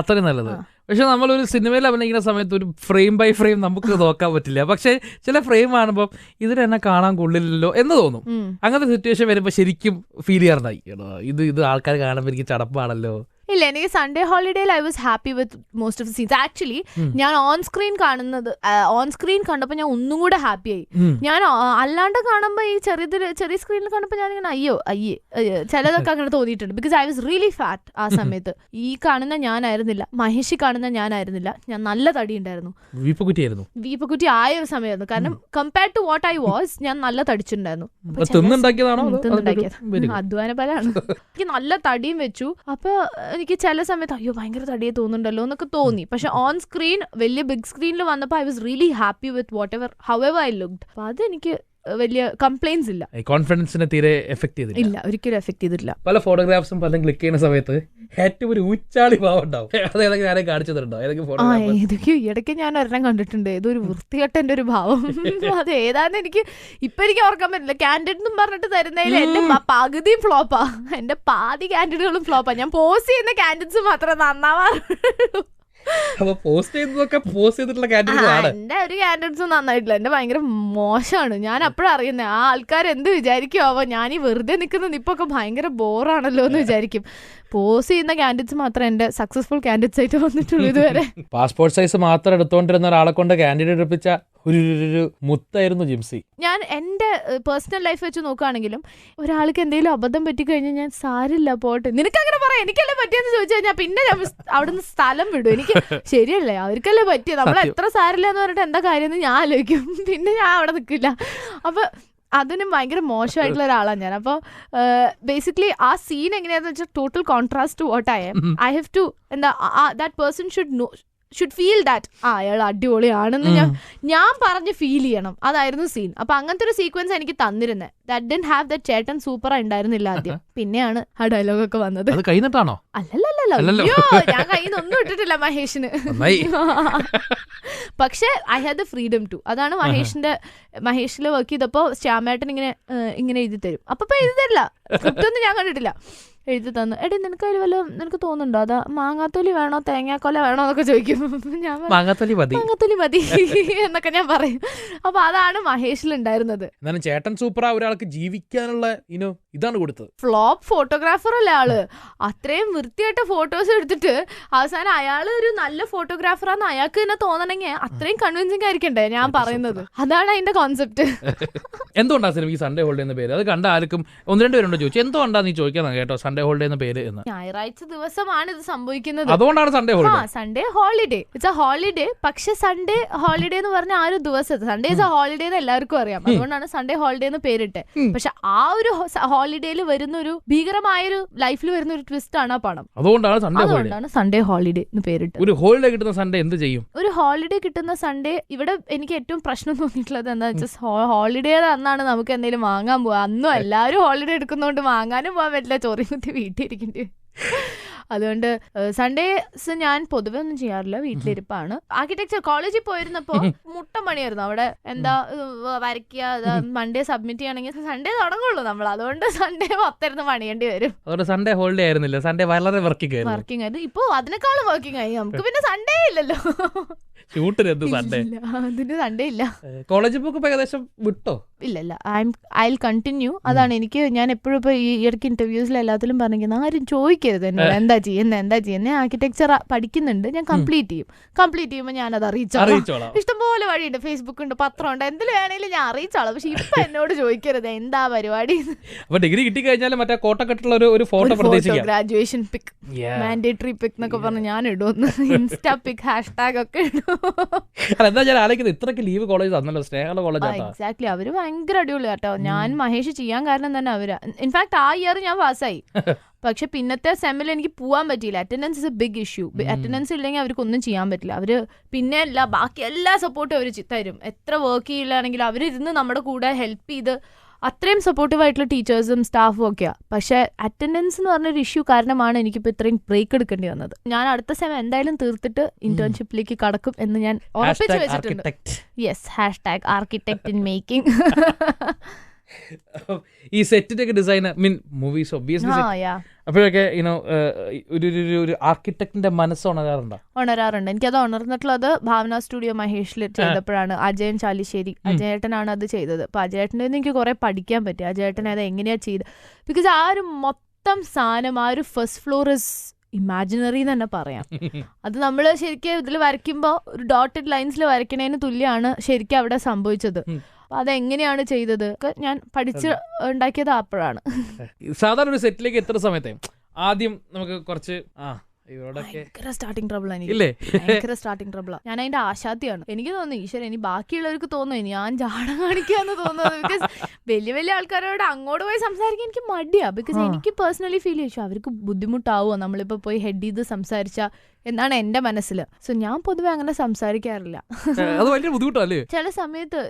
അത്രയും നല്ലത്. പക്ഷെ നമ്മളൊരു സിനിമയിൽ അഭിനയിക്കുന്ന സമയത്ത് ഒരു ഫ്രെയിം ബൈ ഫ്രെയിം നമുക്ക് നോക്കാൻ പറ്റില്ല. പക്ഷെ ചില ഫ്രെയിം കാണുമ്പോൾ ഇതിനെന്നെ കാണാൻ കൊള്ളില്ലല്ലോ എന്ന് തോന്നും. അങ്ങനത്തെ സിറ്റുവേഷൻ വരുമ്പോൾ ശരിക്കും ഫീൽ ചെയ്യാറുണ്ടായി, ഇത് ആൾക്കാർ കാണുമ്പോൾ എനിക്ക് ചടപ്പാണല്ലോ. ഇല്ല, എനിക്ക് സൺഡേ ഹോളിഡേയിൽ I was happy with most of the scenes. Actually ഞാൻ ഓൺ സ്ക്രീൻ കണ്ടപ്പോൾ ഞാൻ ഒന്നും കൂടെ ഹാപ്പി ആയി. ഞാൻ അല്ലാണ്ട് കാണുമ്പോൾ ഈ ചെറിയ സ്ക്രീനിൽ കണ്ടപ്പോൾ ഞാൻ ഇങ്ങനെ അയ്യേ ചിലതൊക്കെ അങ്ങനെ തോന്നിയിട്ടുണ്ട്. Because I was really fat ആ സമയത്ത്. ഈ കാണുന്ന ഞാനായിരുന്നില്ല, മഹേഷ് കാണുന്ന ഞാനായിരുന്നില്ല. ഞാൻ നല്ല തടി ഉണ്ടായിരുന്നു, വീപ്പക്കുറ്റി ആയ ഒരു സമയമായിരുന്നു. കാരണം compared to what I was ഞാൻ നല്ല തടിച്ചിട്ടുണ്ടായിരുന്നു. അധ്വാന ഫലമാണ്. എനിക്ക് നല്ല തടിയും വെച്ചു. അപ്പൊ എനിക്ക് ചില സമയത്ത് അയ്യോ ഭയങ്കര തടിയെ തോന്നുന്നുണ്ടല്ലോ എന്നൊക്കെ തോന്നി. പക്ഷെ ഓൺ സ്ക്രീൻ വലിയ ബിഗ് സ്ക്രീനിൽ വന്നപ്പോൾ I was really happy with what ever how ever I looked. അപ്പൊ അതെനിക്ക് വലിയ കംപ്ലൈന്റ്സ് ഇല്ല. കോൺഫിഡൻസിനെ തീരെ എഫക്ട് ചെയ്തില്ല, ഒരിക്കലും എഫക്ട് ചെയ്തിട്ടില്ല. പല ഫോട്ടോഗ്രാഫ്സും പലരും ക്ലിക്ക് ചെയ്യുന്ന സമയത്ത് ഏറ്റവും ഒരു ഊച്ചാളി ഭാവം ഉണ്ടാവും. അതേതൊക്കെ ആരെയും കാണിച്ചിട്ടുണ്ടോ? ഏതൊക്കെയോ ഇടയ്ക്ക് ഞാൻ ഒരെണ്ണം കണ്ടിട്ടുണ്ട്, ഏതൊരു വൃത്തികെട്ടന്റെ ഒരു ഭാവം. അത് ഏതാന്ന് എനിക്ക് ഓർക്കാൻ പറ്റില്ല. കാൻഡിഡേറ്റ് എന്നും പറഞ്ഞിട്ട് തരുന്നതിൽ എന്റെ പകുതിയും ഫ്ലോപ്പാ, എന്റെ പാതി കാൻഡിഡേറ്റുകളും ഫ്ലോപ്പാ. ഞാൻ പോസ്റ്റ് ചെയ്യുന്ന കാൻഡിഡേറ്റ്സ് മാത്രമേ നന്നാവാറുള്ളൂ. എന്റെ ഒരു കാൻഡിഡേറ്റ്സും നന്നായിട്ടില്ല, എന്റെ ഭയങ്കര മോശമാണ്. ഞാൻ അപ്പോഴും അറിയുന്നത് ആ ആൾക്കാർ എന്ത് വിചാരിക്കുമോ, ഞാൻ ഈ വെറുതെ നിൽക്കുന്ന നിപ്പൊക്കെ ഭയങ്കര ബോറാണല്ലോ എന്ന് വിചാരിക്കും. പോസ്റ്റ് ചെയ്യുന്ന കാൻഡിഡേറ്റ്സ് മാത്രമേ എന്റെ സക്സസ്ഫുൾ കാൻഡിഡേറ്റ്സ് ആയിട്ട് വന്നിട്ടുള്ളൂ ഇതുവരെ. പാസ്പോർട്ട് സൈസ് മാത്രം എടുത്തോണ്ടിരുന്ന ഒരാളെ കൊണ്ട് കാൻഡിഡേറ്റ് എടുപ്പിച്ച ഒരു മുത്തായിരുന്നു ജിംസി. ഞാൻ എന്റെ പേഴ്സണൽ ലൈഫ് വെച്ച് നോക്കുകയാണെങ്കിലും ഒരാൾക്ക് എന്തെങ്കിലും അബദ്ധം പറ്റിക്കഴിഞ്ഞാൽ ഞാൻ സാരില്ല പോട്ടെ, നിനക്കങ്ങനെ പറയാം, എനിക്കല്ലേ പറ്റിയെന്ന് ചോദിച്ചു കഴിഞ്ഞാൽ പിന്നെ ഞാൻ അവിടുന്ന് സ്ഥലം വിടും. എനിക്ക് ശരിയല്ലേ, അവർക്കല്ലേ പറ്റിയത്, നമ്മൾ എത്ര സാരില്ല എന്ന് പറഞ്ഞിട്ട് എന്താ കാര്യം എന്ന് ഞാൻ ആലോചിക്കും. പിന്നെ ഞാൻ അവിടെ നിൽക്കില്ല. അപ്പൊ അതിനും ഭയങ്കര മോശമായിട്ടുള്ള ഒരാളാണ് ഞാൻ. അപ്പോൾ ബേസിക്കലി ആ സീൻ എങ്ങനെയാന്ന് വെച്ചാൽ total contrast to what I have to എന്താ that person should feel that അയാൾ അടിപൊളിയാണെന്ന് ഞാൻ പറഞ്ഞ് ഫീൽ ചെയ്യണം. അതായിരുന്നു സീൻ. അപ്പൊ അങ്ങനത്തെ ഒരു സീക്വൻസ് എനിക്ക് തന്നിരുന്നത്. ദാറ്റ് ഡിഡ്ന്റ് ഹാവ് ദാറ്റ് ചേട്ടൻ സൂപ്പർ ഉണ്ടായിരുന്നില്ല ആദ്യം. പിന്നെയാണ് ആ ഡയലോഗൊക്കെ വന്നത്. അല്ലല്ലോ, ഞാൻ കയ്യിൽ ഒന്നും ഇട്ടിട്ടില്ല മഹേഷിന്. പക്ഷെ I have the freedom to. അതാണ് മഹേഷിൽ വർക്ക് ചെയ്തപ്പോ ശ്യാമേട്ടൻ ഇങ്ങനെ എഴുതി തരും. അപ്പൊ എഴുതി തരില്ല, സ്ക്രിപ്റ്റ് ഒന്നും ഞാൻ കണ്ടിട്ടില്ല. എഴുതി തന്നു, എടി നിനക്ക് അതിൽ വല്ല നിനക്ക് തോന്നുന്നുണ്ടോ അതാ മാങ്ങാത്തൊലി വേണോ തേങ്ങാക്കൊല വേണോ എന്നൊക്കെ ചോദിക്കും. ഞാൻ മാങ്ങാത്തൊലി മതി എന്നൊക്കെ ഞാൻ പറയും. അപ്പൊ അതാണ് മഹേഷിൽ ഉണ്ടായിരുന്നത്. ചേട്ടൻ സൂപ്പർ ഒരാൾക്ക് ജീവിക്കാനുള്ള ഇതാണ് കൊടുത്തത്. ഫ്ലോപ്പ് ഫോട്ടോഗ്രാഫർ അല്ലേ ആള്. അത്രയും വൃത്തിയായിട്ട് ഫോട്ടോസ് എടുത്തിട്ട് അവസാനം അയാള് ഒരു നല്ല ഫോട്ടോഗ്രാഫറാന്ന് അയാൾക്ക് തന്നെ തോന്നണമെങ്കിൽ അത്രയും കൺവിൻസിംഗ് ആയിരിക്കണ്ടേ ഞാൻ പറയുന്നത്. അതാണ് അതിന്റെ കോൺസെപ്റ്റ്. എന്തുകൊണ്ടാ സിനിമ ഈ സൺഡേ ഹോളിഡേ എന്ന പേര്? അത് കണ്ട ആർക്കും ഒന്ന് രണ്ട് പേരുണ്ടോ ചോദിച്ചു, എന്തുകൊണ്ടാ നീ ചോദിക്കാൻ കേട്ടോ സൺഡേ ഹോളിഡേ എന്ന പേര് എന്ന്? ഞായറാഴ്ച ദിവസമാണ് ഇത് സംഭവിക്കുന്നത്, അതുകൊണ്ടാണ് Sunday holiday. Sunday holiday it's A holiday. പക്ഷെ സൺഡേ ഹോളിഡേ എന്ന് പറഞ്ഞ ആ ഒരു ദിവസം സൺഡേ ഇസ് എ ഹോളിഡേ എന്ന് എല്ലാവർക്കും അറിയാം. അതുകൊണ്ടാണ് സൺഡേ ഹോളിഡേ എന്ന് പേരിട്ടെ. പക്ഷെ ആ ഒരു ഹോളിഡേയിൽ വരുന്ന ഒരു ഭീകരമായൊരു ലൈഫിൽ വരുന്ന ഒരു ട്വിസ്റ്റ് ആണ് ആ പടം. അതുകൊണ്ടാണ് സൺഡേ ഹോളിഡേ എന്ന് പേരിട്ട്. ഒരു ഹോളിഡേ കിട്ടുന്ന സൺഡേ എന്ത് ചെയ്യും? ഒരു ഹോളിഡേ കിട്ടുന്ന സൺഡേ ഇവിടെ എനിക്ക് ഏറ്റവും പ്രശ്നം തോന്നിയിട്ടുള്ളത് എന്താ വെച്ചാൽ ഹോളിഡേ അന്നാണ് നമുക്ക് എന്തെങ്കിലും വാങ്ങാൻ പോവാ. അന്നും എല്ലാവരും ഹോളിഡേ എടുക്കുന്നതുകൊണ്ട് വാങ്ങാനും പോകാൻ പറ്റില്ല, ചോറി കുത്തി വീട്ടിൽ ഇരിക്കേണ്ടി. അതുകൊണ്ട് സൺഡേസ് ഞാൻ പൊതുവെ ഒന്നും ചെയ്യാറില്ല, വീട്ടിലിരിപ്പാണ്. ആർക്കിടെക്ചർ കോളേജിൽ പോയിരുന്നപ്പോ മുട്ടമണിയായിരുന്നു അവിടെ. എന്താ വരയ്ക്കുക, മൺഡേ സബ്മിറ്റ് ചെയ്യണമെങ്കിൽ സൺഡേ തുടങ്ങുള്ളൂ നമ്മൾ. അതുകൊണ്ട് സൺഡേ പത്തിരുന്ന് പണിയേണ്ടി വരും. അതുകൊണ്ട് സൺഡേ ഹോളിഡേ ആയിരുന്നില്ല, സൺഡേ വളരെ വർക്കിംഗ് ആയിരുന്നു. ഇപ്പൊ അതിനേക്കാളും വർക്കിംഗ് ആയി. നമുക്ക് പിന്നെ സൺഡേ ഇല്ലല്ലോ, അതിന് സൺഡേ ഇല്ല. കോളേജിൽ പോക്ക് ഏകദേശം വിട്ടോ? ഇല്ല, ഐ വിൽ കണ്ടിന്യൂ. അതാണ് ഞാൻ എപ്പോഴും ഇപ്പൊ ഈ ഇടയ്ക്ക് ഇന്റർവ്യൂസിൽ എല്ലാത്തിലും പറഞ്ഞിരിക്കുന്നത്, ആരും ചോദിക്കരുത് എന്നോട് എന്താ ചെയ്യുന്നത്. ആർക്കിടെക്ചർ പഠിക്കുന്നുണ്ട്, ഞാൻ കംപ്ലീറ്റ് ചെയ്യുമ്പോൾ ഞാൻ അത് അറിയിച്ചോളാം. ഇഷ്ടംപോലെ വഴിയുണ്ട്, ഫേസ്ബുക്ക് ഉണ്ട്, പത്രമുണ്ട്, എന്തിലും വേണേലും ഞാൻ അറിയിച്ചോളാം. പക്ഷെ ഇപ്പൊ എന്നോട് ചോദിക്കരുത് എന്താ പരിപാടി. ഡിഗ്രി കിട്ടി കഴിഞ്ഞാൽ മറ്റേ കോട്ടക്കെട്ടുള്ള ഒരു photo, graduation pic, mandatory pic എന്നൊക്കെ പറഞ്ഞ് ഞാൻ ഇടുന്നു. ഇൻസ്റ്റാ പിക് ഹാഷ്ടാഗ് ഒക്കെ ഇടും. എന്താ ഞാൻ ആലോചിക്കുന്നത്, ഇത്രക്ക് ലീവ് കോളേജ് തന്നല്ലോ, സ്നേഹമുള്ള കോളേജ്. എക്സാക്ട്ലി, അവര് ഭയങ്കര അടിപൊളി കേട്ടോ. ഞാൻ മഹേഷ് ചെയ്യാൻ കാരണം തന്നെ അവരാ. ഇൻഫാക്ട് ആ ഇയർ ഞാൻ പാസ്സായി. പക്ഷെ പിന്നത്തെ സെമ്മിൽ എനിക്ക് പോകാൻ പറ്റിയില്ല. Attendance is a big issue. Attendance ഇല്ലെങ്കിൽ അവർക്കൊന്നും ചെയ്യാൻ പറ്റില്ല. അവര് പിന്നെ ബാക്കി എല്ലാ സപ്പോർട്ടും അവർ തരും. എത്ര വർക്ക് ചെയ്യില്ലാണെങ്കിലും അവരിരുന്ന് നമ്മുടെ കൂടെ ഹെൽപ്പ് ചെയ്ത് അത്രയും സപ്പോർട്ടീവ് ആയിട്ടുള്ള ടീച്ചേഴ്സും സ്റ്റാഫും ഒക്കെയാണ്. പക്ഷെ അറ്റൻഡൻസ് എന്ന് പറഞ്ഞൊരു ഇഷ്യൂ കാരണമാണ് എനിക്കിപ്പോൾ ഇത്രയും ബ്രേക്ക് എടുക്കേണ്ടി വന്നത്. ഞാൻ അടുത്ത സെം എന്തായാലും തീർത്തിട്ട് ഇന്റേൺഷിപ്പിലേക്ക് കടക്കും എന്ന് ഞാൻ ഉറപ്പിച്ചു വെച്ചിട്ടുണ്ട്. Yes, #architect in making. ഈ സെറ്റിന്റെ ഒക്കെ ഡിസൈൻ മൂവീസ് ഒബ്വിയസ്ലി അപ്പോഴൊക്കെ ഒരു ആർക്കിടെക്ടിന്റെ മനസ്സ് ഉണരാറുണ്ട്. എനിക്കത് ഉണർന്നിട്ടുള്ളത് ഭാവന സ്റ്റുഡിയോ മഹേഷിൽ ചെയ്തപ്പോഴാണ്. അജയൻ ചാലിശ്ശേരി, അജയേട്ടനാണ് അത് ചെയ്തത്. അപ്പൊ അജയേട്ടൻ്റെ എനിക്ക് കുറെ പഠിക്കാൻ പറ്റി. അജയേട്ടൻ അത് എങ്ങനെയാ ചെയ്ത്. ബിക്കോസ് ആ ഒരു മൊത്തം സാധനം, ആ ഒരു ഫസ്റ്റ് ഫ്ലോർ ഇസ് ഇമാജിനറി എന്ന് തന്നെ പറയാം. അത് നമ്മൾ ശരിക്കും ഇതിൽ വരയ്ക്കുമ്പോൾ ഒരു ഡോട്ടഡ് ലൈൻസിൽ വരയ്ക്കണേന് തുല്യമാണ് ശരിക്കും അവിടെ സംഭവിച്ചത്. അതെങ്ങനെയാണ് ചെയ്തത് ഞാൻ പഠിച്ച് ഉണ്ടാക്കിയത് അപ്പോഴാണ്. സാധാരണ ഒരു സെറ്റിലേക്ക് എത്ര സമയത്തെ ആദ്യം നമുക്ക് കുറച്ച് സ്റ്റാർട്ടിംഗ് ട്രബിളാ. ഞാൻ അതിന്റെ ആശാത്തിയാണ്. എനിക്ക് തോന്നുന്നു ഈശ്വരൻ ഇനി ബാക്കിയുള്ളവർക്ക് തോന്നുന്നു ഞാൻ ജാടം കാണിക്കാന്ന് തോന്നുന്നത്. ബിക്കോസ് വലിയ വലിയ ആൾക്കാരോട് അങ്ങോട്ട് പോയി സംസാരിക്കാൻ എനിക്ക് മടിയാ. ബിക്കോസ് എനിക്ക് പേഴ്സണലി ഫീൽ ചെയ്തു അവർക്ക് ബുദ്ധിമുട്ടാവോ നമ്മളിപ്പോ പോയി ഹെഡ് ചെയ്ത് സംസാരിച്ച എന്നാണ് എന്റെ മനസ്സിൽ. സോ ഞാൻ പൊതുവെ അങ്ങനെ സംസാരിക്കാറില്ല. ചില സമയത്ത്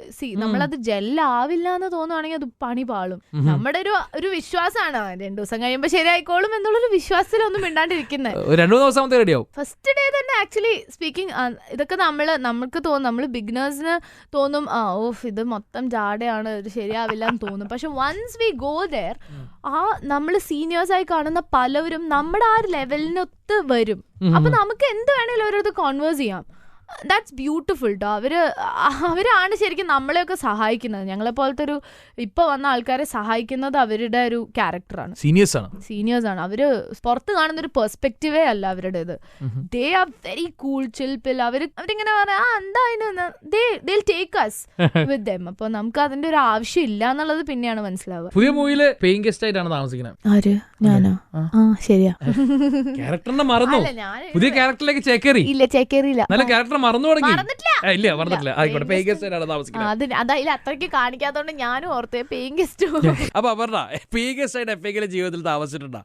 നമ്മളത് ജെല്ലാവില്ല എന്ന് തോന്നുവാണെങ്കിൽ അത് പണി പാളും. നമ്മുടെ ഒരു വിശ്വാസമാണ് 2 ദിവസം കഴിയുമ്പോ ശരിയായിക്കോളും എന്നുള്ളൊരു വിശ്വാസത്തിലൊന്നും മിണ്ടാണ്ടിരിക്കുന്നത്. ഫസ്റ്റ് ഡേ തന്നെ ആക്ച്വലി സ്പീക്കിംഗ് ഇതൊക്കെ നമുക്ക് തോന്നും, നമ്മൾ ബിഗിനേഴ്സിന് തോന്നും ഇത് മൊത്തം ജാടയാണ്, ഇത് ശരിയാവില്ല എന്ന് തോന്നും. പക്ഷെ വൺസ് വി ഗോ ദെയർ നമ്മൾ സീനിയേഴ്സായി കാണുന്ന പലവരും നമ്മുടെ ആ ഒരു ലെവലിനൊത്ത് വരും. അപ്പൊ നമുക്ക് എന്ത് വേണേലും അവരത് കോൺവേഴ്സ് ചെയ്യാം. ദാറ്റ്സ് ബ്യൂട്ടിഫുൾ ട്ടോ. അവരാണ് ശരിക്കും നമ്മളെയൊക്കെ സഹായിക്കുന്നത്. ഞങ്ങളെ പോലത്തെ ഒരു ഇപ്പൊ വന്ന ആൾക്കാരെ സഹായിക്കുന്നത് അവരുടെ ഒരു ക്യാരക്ടറാണ്, സീനിയേഴ്സ് ആണ്. അവര് പുറത്ത് കാണുന്ന ഒരു പെർസ്പെക്റ്റീവേ അല്ല അവരുടേത്. ദേ ആർ വെരി കൂൾ, ചിൽ പിൽ. അവരിങ്ങനെ പറയാ എന്താ ടേക്ക് അസ് വിത്ത് ദം. അപ്പൊ നമുക്ക് അതിന്റെ ഒരു ആവശ്യം ഇല്ല എന്നുള്ളത് പിന്നെയാണ് മനസ്സിലാവുക. പുതിയ മൂവിയില് പേയിങ് ഗസ്റ്റ് ആയിട്ടാണ് താമസിക്കുന്നത്. ആര്? ഞാനോ? ശരിയാ. ക്യാരക്ടറിനെ മറന്നു, പുതിയ ക്യാരക്ടറിലേക്ക് ചേക്കേറി. ഇല്ല, ചേക്കേറിയില്ല. നല്ല ക്യാരക്ടർ മറന്നു തുടങ്ങി. അത്രയ്ക്ക് കാണിക്കാത്തോണ്ട് ഞാനും ഓർത്ത് പേയിങ് ഗസ്റ്റ്. ജീവിതത്തിൽ താമസിച്ചിട്ടുണ്ടോ?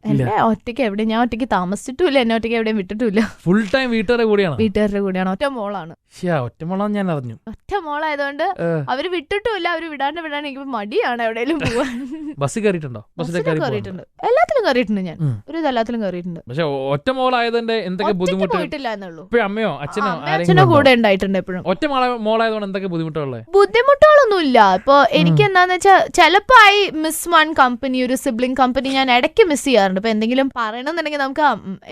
ഒറ്റയ്ക്ക് എവിടെ, ഞാൻ ഒറ്റയ്ക്ക് താമസിച്ചിട്ടില്ല, എന്നെ ഒറ്റയ്ക്ക് എവിടെയും വിട്ടിട്ടില്ല. ഫുൾ ടൈം വീട്ടുകാരുടെ കൂടെയാണ്. ഒറ്റ മോളാണ്. ഒറ്റ മോളാണ് ഞാൻ അറിഞ്ഞു. ഒറ്റ മോളായതുകൊണ്ട് അവര് വിട്ടിട്ടില്ല. അവര് വിടാണ്ട് എനിക്ക് മടിയാണ് എവിടെയെങ്കിലും പോവാൻ. ബസ്സിൽ കയറിയിട്ടുണ്ടോ? കയറിയിട്ടുണ്ട്, എല്ലാത്തിലും കയറിയിട്ടുണ്ട്. ഞാൻ ഒരു എല്ലാത്തിലും കയറിയിട്ടുണ്ട്. പക്ഷെ ഒറ്റ മോളായതുകൊണ്ട് എന്തൊക്കെ ബുദ്ധിമുട്ട് പോയിട്ടില്ല എന്നുള്ളൂ. അമ്മയോ അച്ഛനോ അച്ഛനോ കൂടെ ഉണ്ടായിട്ടുണ്ട് എപ്പോഴും. ഒറ്റ മോളായതുകൊണ്ട് എന്തൊക്കെ ബുദ്ധിമുട്ടുള്ളത്? ബുദ്ധിമുട്ടുകളൊന്നുമില്ല. ഇപ്പൊ എനിക്ക് എന്താന്ന് വെച്ചാൽ ചിലപ്പോ മിസ് വൺ കമ്പനി, ഒരു സിബ്ലിംഗ് കമ്പനി ഞാൻ ഇടയ്ക്ക് മിസ് ചെയ്യാറുണ്ട്. ഇപ്പൊ എന്തെങ്കിലും പറയണമെന്നുണ്ടെങ്കിൽ നമുക്ക്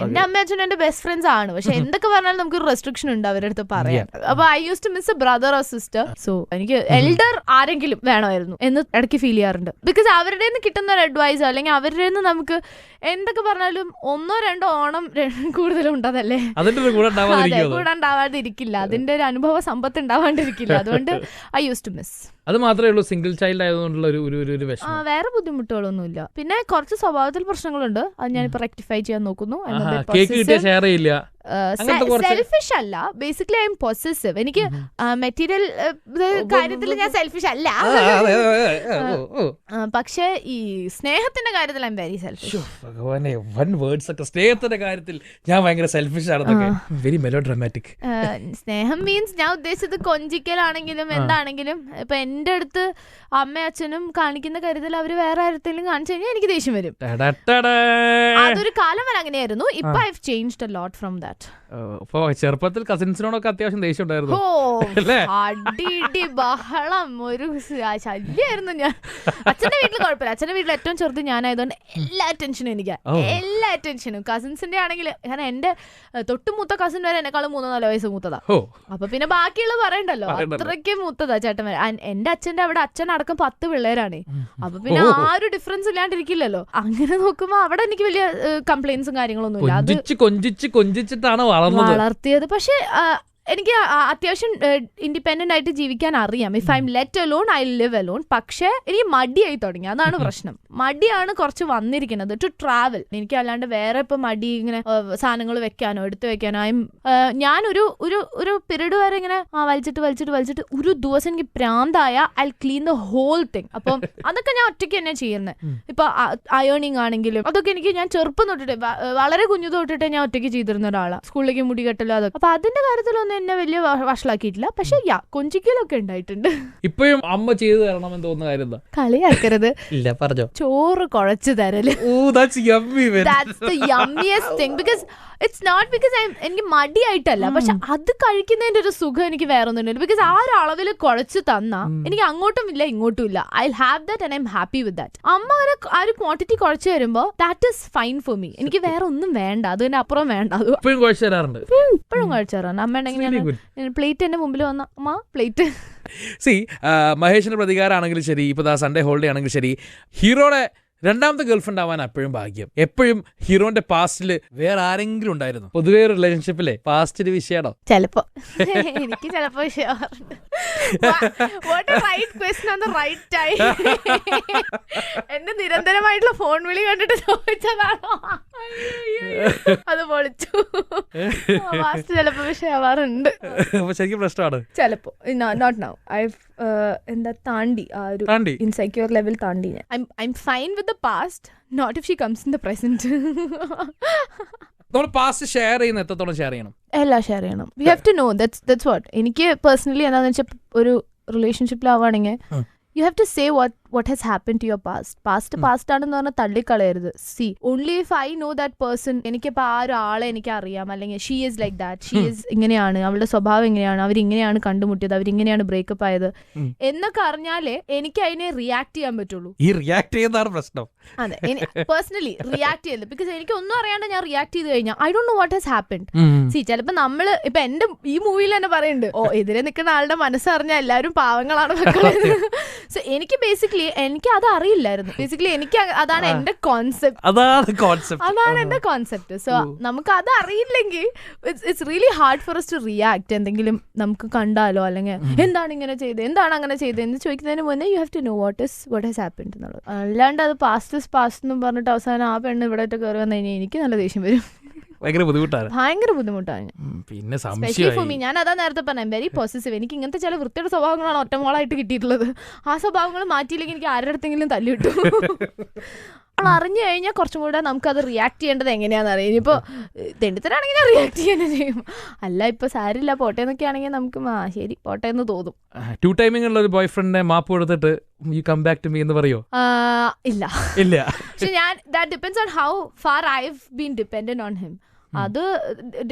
എന്റെ അമ്മ അച്ഛനും എന്റെ ബെസ്റ്റ് ഫ്രണ്ട്സ് ആണ്. പക്ഷെ എന്തൊക്കെ പറഞ്ഞാലും നമുക്ക് ഒരു റെസ്ട്രിക്ഷൻ ഉണ്ട് അവരുടെ അടുത്ത് പറയാൻ. അപ്പൊ I use to miss a brother or sister. So എനിക്ക് എൽഡർ ആരെങ്കിലും വേണമായിരുന്നു എന്ന് ഇടയ്ക്ക് ഫീൽ ചെയ്യാറുണ്ട്. ബിക്കോസ് അവരുടെ നിന്ന് കിട്ടുന്ന ഒരു അഡ്വൈസോ അല്ലെങ്കിൽ അവരുടെ നിന്ന് നമുക്ക് എന്തൊക്കെ പറഞ്ഞാലും 1-2 ഓണം കൂടുതലും ഉണ്ടതല്ലേ, കൂടെ ഉണ്ടാവാതിരിക്കില്ല. അതിന്റെ ഒരു അനുഭവ സമ്പത്ത് ഉണ്ടാവാണ്ടിരിക്കില്ല. അതുകൊണ്ട് ഐ യൂസ് ടു മിസ്. അത് മാത്രമേ ഉള്ളൂ സിംഗിൾ ചൈൽഡ് ആയതുകൊണ്ടുള്ള ഒരു വിഷമം. വേറെ ബുദ്ധിമുട്ടുകളൊന്നുമില്ല. പിന്നെ കുറച്ച് സ്വഭാവത്തിൽ പ്രശ്നങ്ങളുണ്ട്. അത് ഞാനിപ്പോ റെക്ടിഫൈ ചെയ്യാൻ നോക്കുന്നു. സെൽഫിഷ് അല്ല, ബേസിക്കലി ഐ എം പൊസസീവ്. എനിക്ക് മെറ്റീരിയൽ കാര്യത്തിൽ ഞാൻ സെൽഫിഷ് അല്ല. പക്ഷെ ഈ സ്നേഹത്തിന്റെ കാര്യത്തിൽ ഐ എം വെരി സെൽഫിഷ്. സ്നേഹത്തിന്റെ കാര്യത്തിൽ ഞാൻ ഭയങ്കര സെൽഫിഷ് ആണ്. വെരി മെലോഡ്രാമാറ്റിക്. സ്നേഹം മീൻസ് ഞാൻ ഉദ്ദേശിച്ചത് കൊഞ്ചിക്കലാണെങ്കിലും എന്താണെങ്കിലും ഇപ്പൊ എന്റെ അടുത്ത് അമ്മയും അച്ഛനും കാണിക്കുന്ന കാര്യത്തിൽ അവര് വേറെ ആരെങ്കിലും കാണിച്ചു കഴിഞ്ഞാൽ എനിക്ക് ദേഷ്യം വരും. അതൊരു കാലം വരെ അങ്ങനെയായിരുന്നു. ഇപ്പൊ I have changed a lot from that. ചെറുപ്പത്തിൽ കസിൻസിനോടൊക്കെ അത്യാവശ്യം ദേഷ്യം ഉണ്ടായിരുന്നു. അടി ബഹളം ഒരു ശല്യായിരുന്നു. ഞാൻ അച്ഛന്റെ വീട്ടിൽ കുഴപ്പമില്ല. അച്ഛന്റെ വീട്ടിൽ ഏറ്റവും ചെറുത് ഞാനായതുകൊണ്ട് എല്ലാ ടെൻഷനും എനിക്ക്, എല്ലാ ടെൻഷനും. കസിൻസിന്റെ ആണെങ്കിൽ കാരണം എന്റെ തൊട്ടുമൂത്ത കസിൻ വരെ എന്നെക്കാളും 3-4 വയസ്സ് മൂത്തതാ. അപ്പൊ പിന്നെ ബാക്കിയുള്ള പറയണ്ടല്ലോ, അത്രയ്ക്ക് മൂത്തതാ ചേട്ടൻ വരെ. എന്റെ അച്ഛന്റെ അവിടെ അച്ഛനടക്കം 10 പിള്ളേരാണ്. അപ്പൊ പിന്നെ ആ ഒരു ഡിഫറൻസ് ഇല്ലാണ്ടിരിക്കില്ലല്ലോ. അങ്ങനെ നോക്കുമ്പോ അവിടെ എനിക്ക് വലിയ കംപ്ലൈന്റ്സും കാര്യങ്ങളൊന്നും ഇല്ല. അത് കൊഞ്ചിച്ചിട്ടാണ് വളർത്തിയത്. പക്ഷെ എനിക്ക് അത്യാവശ്യം ഇൻഡിപെൻഡന്റ് ആയിട്ട് ജീവിക്കാൻ അറിയാം. If I M let alone I live alone. പക്ഷെ എനിക്ക് മടിയായി തുടങ്ങി, അതാണ് പ്രശ്നം. മടിയാണ് കുറച്ച് വന്നിരിക്കുന്നത് ടു ട്രാവൽ. എനിക്ക് അല്ലാണ്ട് വേറെ ഇപ്പൊ മടി ഇങ്ങനെ സാധനങ്ങൾ വെക്കാനോ എടുത്തു വെക്കാനോ. ഞാനൊരു പീരീഡ് വരെ ഇങ്ങനെ വലിച്ചിട്ട് ഒരു ദിവസം എനിക്ക് പ്രാന്തായ I clean the whole thing. അപ്പം അതൊക്കെ ഞാൻ ഒറ്റയ്ക്ക് തന്നെ ചെയ്യുന്നത്. ഇപ്പൊ അയേണിങ് ആണെങ്കിലും അതൊക്കെ എനിക്ക് ഞാൻ ചെറുപ്പം തൊട്ടിട്ട് വളരെ കുഞ്ഞു തൊട്ടിട്ട് ഞാൻ ഒറ്റയ്ക്ക് ചെയ്തിരുന്ന ഒരാളാണ്. സ്കൂളിലേക്ക് മുടി കെട്ടല്ലോ അതൊക്കെ. അപ്പൊ അതിന്റെ കാര്യത്തിലൊന്നും എന്നെ വലിയ വഷളാക്കിയിട്ടില്ല. പക്ഷെ കൊഞ്ചിക്കലൊക്കെ ഉണ്ടായിട്ടുണ്ട്. ഇപ്പോഴും അമ്മ ചെയ്തു തരണമെന്ന് തോന്നുന്ന കാര്യം കളിയാക്കരുത്. ഇല്ല പറഞ്ഞോ. ചോറ് കുഴച്ചു തരല്. That's the yummiest thing because it's not because എനിക്ക് മടിയായിട്ടല്ല, പക്ഷെ അത് കഴിക്കുന്നതിന്റെ ഒരു സുഖം എനിക്ക് വേറെ ഒന്നുമില്ല. ബിക്കോസ് ആ ഒരു അളവിൽ കുഴച്ച് തന്നാ എനിക്ക് അങ്ങോട്ടും ഇല്ല ഇങ്ങോട്ടും ഇല്ല. I have that and I am happy with that. അമ്മ അങ്ങനെ ആ ഒരു ക്വാണ്ടിറ്റി കുഴച്ച് വരുമ്പോ that is fine for me. എനിക്ക് വേറെ ഒന്നും വേണ്ട, അതിന്റെ അപ്പുറം വേണ്ട. ഇപ്പോഴും കുഴച്ചു തരാറുണ്ട്. ഇപ്പോഴും കുഴച്ചു തരാറുണ്ട്. അമ്മ ഉണ്ടെങ്കിൽ പ്ലേറ്റ് എന്റെ മുമ്പിൽ വന്ന അമ്മ പ്ലേറ്റ്. മഹേഷിന്റെ പ്രതികാരമാണെങ്കിലും ശരി, ഇപ്പൊ സൺഡേ ഹോളിഡേ ആണെങ്കിലും ശരി, ഹീറോയുടെ രണ്ടാമത്തെ ഗേൾഫ്രണ്ട് ആവാൻ എപ്പോഴും ഭാഗ്യം. എപ്പോഴും ഹീറോന്റെ പാസ്റ്റില് വേറെ ആരെങ്കിലും ഉണ്ടായിരുന്നു? പൊതുവേ റിലേഷൻഷിപ്പിലെ പാസ്റ്റില് വിഷയമാണോ? ചിലപ്പോ എനിക്ക് ചിലപ്പോ വിഷയമാറുണ്ട്. എന്റെ നിരന്തരമായിട്ടുള്ള ഫോൺ വിളി കണ്ടിട്ട് ചോദിച്ചതാണോ? അത് പൊളിച്ചു. പാസ്റ്റ് ചിലപ്പോ വിഷയമാറുണ്ട്. ശരിക്കും പ്രശ്നമാണ് ചിലപ്പോ. Not now. എന്താ താണ്ടി ആ ഒരു ഇൻസെക്യൂർ ലെവൽ താണ്ടി. I'm fine with the past, not if she comes in the present. നമ്മൾ പാസ്റ്റ് ഷെയർ ചെയ്യുന്ന എത്രത്തോളം ഷെയർ ചെയ്യണം? എല്ലാം ഷെയർ ചെയ്യണം. We have to know. That's what. എനിക്ക് പേഴ്സണലി എന്താണെന്ന് വെച്ചാൽ ഒരു റിലേഷൻഷിപ്പിലാവുകയാണെങ്കിൽ you have to say what has happened to your past ആണെന്ന് പറഞ്ഞാൽ തള്ളിക്കളയരുത്. See, only if I know that person, എനിക്കിപ്പോൾ ആ ഒരാളെ എനിക്ക് അറിയാം, അല്ലെങ്കിൽ she is like that, she is ഇങ്ങനെയാണ്, അവളുടെ സ്വഭാവം ഇങ്ങനെയാണ്, അവരിങ്ങനെയാണ് കണ്ടുമുട്ടിയത്, അവരിങ്ങനെയാണ് ബ്രേക്കപ്പ് ആയത് എന്നൊക്കെ അറിഞ്ഞാലേ എനിക്ക് അതിനെ റിയാക്ട് ചെയ്യാൻ പറ്റുള്ളൂ. ഈ റിയാക്ട് ചെയ്യുന്നതാണ് പ്രശ്നം. അതെ, പേഴ്സണലി റിയാക്ട് ചെയ്യരുത്. ബിക്കോസ് എനിക്ക് ഒന്നും അറിയാണ്ട് ഞാൻ റിയാക്ട് ചെയ്ത് കഴിഞ്ഞാൽ I don't no what has happened. C, ചിലപ്പോൾ നമ്മൾ ഇപ്പൊ എന്റെ ഈ മൂവിയിൽ തന്നെ പറയുന്നുണ്ട്, എതിരെ നിൽക്കുന്ന ആളുടെ മനസ്സറിഞ്ഞാൽ എല്ലാവരും പാവങ്ങളാണ് മക്കളെ. സോ എനിക്ക് ബേസിക്കലി എനിക്ക് അത് അറിയില്ലായിരുന്നു. ബേസിക്കലി എനിക്ക് അതാണ് എന്റെ കോൺസെപ്റ്റ്. അതാണ് എന്റെ കോൺസെപ്റ്റ്. സോ നമുക്ക് അത് അറിയില്ലെങ്കിൽ it's really hard for us to react. എന്തെങ്കിലും നമുക്ക് കണ്ടാലോ അല്ലെങ്കിൽ എന്താണ് ഇങ്ങനെ ചെയ്തത്, എന്താണ് അങ്ങനെ ചെയ്തത് എന്ന് ചോദിക്കുന്നതിന് മുന്നേ you have to know what has happened എന്നുള്ളത്. അല്ലാണ്ട് അത് പാസ്റ്റ് എന്ന് പറഞ്ഞിട്ട് അവസാനം ആ പെണ്ണ് ഇവിടെ കയറി വന്നു കഴിഞ്ഞാൽ എനിക്ക് നല്ല ദേഷ്യം വരും. ഭയങ്കര ബുദ്ധിമുട്ടാണ്. പിന്നെ ഞാൻ അതാ നേരത്തെ പറഞ്ഞ വെരി പോസിറ്റീവ്. എനിക്ക് ഇങ്ങനത്തെ ചില വൃത്തിയുടെ സ്വഭാവങ്ങളാണ് ഒറ്റമോളായിട്ട് കിട്ടിയിട്ടുള്ളത്. ആ സ്വഭാവങ്ങൾ മാറ്റിയില്ലെങ്കിൽ എനിക്ക് ആരുടെ അടുത്തെങ്കിലും തല്ലി കിട്ടും. നമ്മൾ അറിഞ്ഞു കഴിഞ്ഞാൽ കുറച്ചും കൂടെ നമുക്കത് റിയാക്ട് ചെയ്യേണ്ടത് എങ്ങനെയാണെന്ന് അറിയാം. ഇനിയിപ്പോൾ തെണ്ടിത്തരാണെങ്കിൽ ഞാൻ റിയാക്ട് ചെയ്യാനും ചെയ്യും. അല്ല ഇപ്പൊ സാരില്ല പോട്ടെ എന്നൊക്കെ ആണെങ്കിൽ നമുക്ക് ശരി പോട്ടെ എന്ന് തോന്നും. ടു ടൈമിംഗ് ഉള്ള ഒരു ബോയ് ഫ്രണ്ടിനെ മാപ്പ് കൊടുത്തിട്ട് you come back to me എന്ന് പറയോ? ഇല്ല. പക്ഷെ ഞാൻ that depends on how far I have been dependent on him. അത്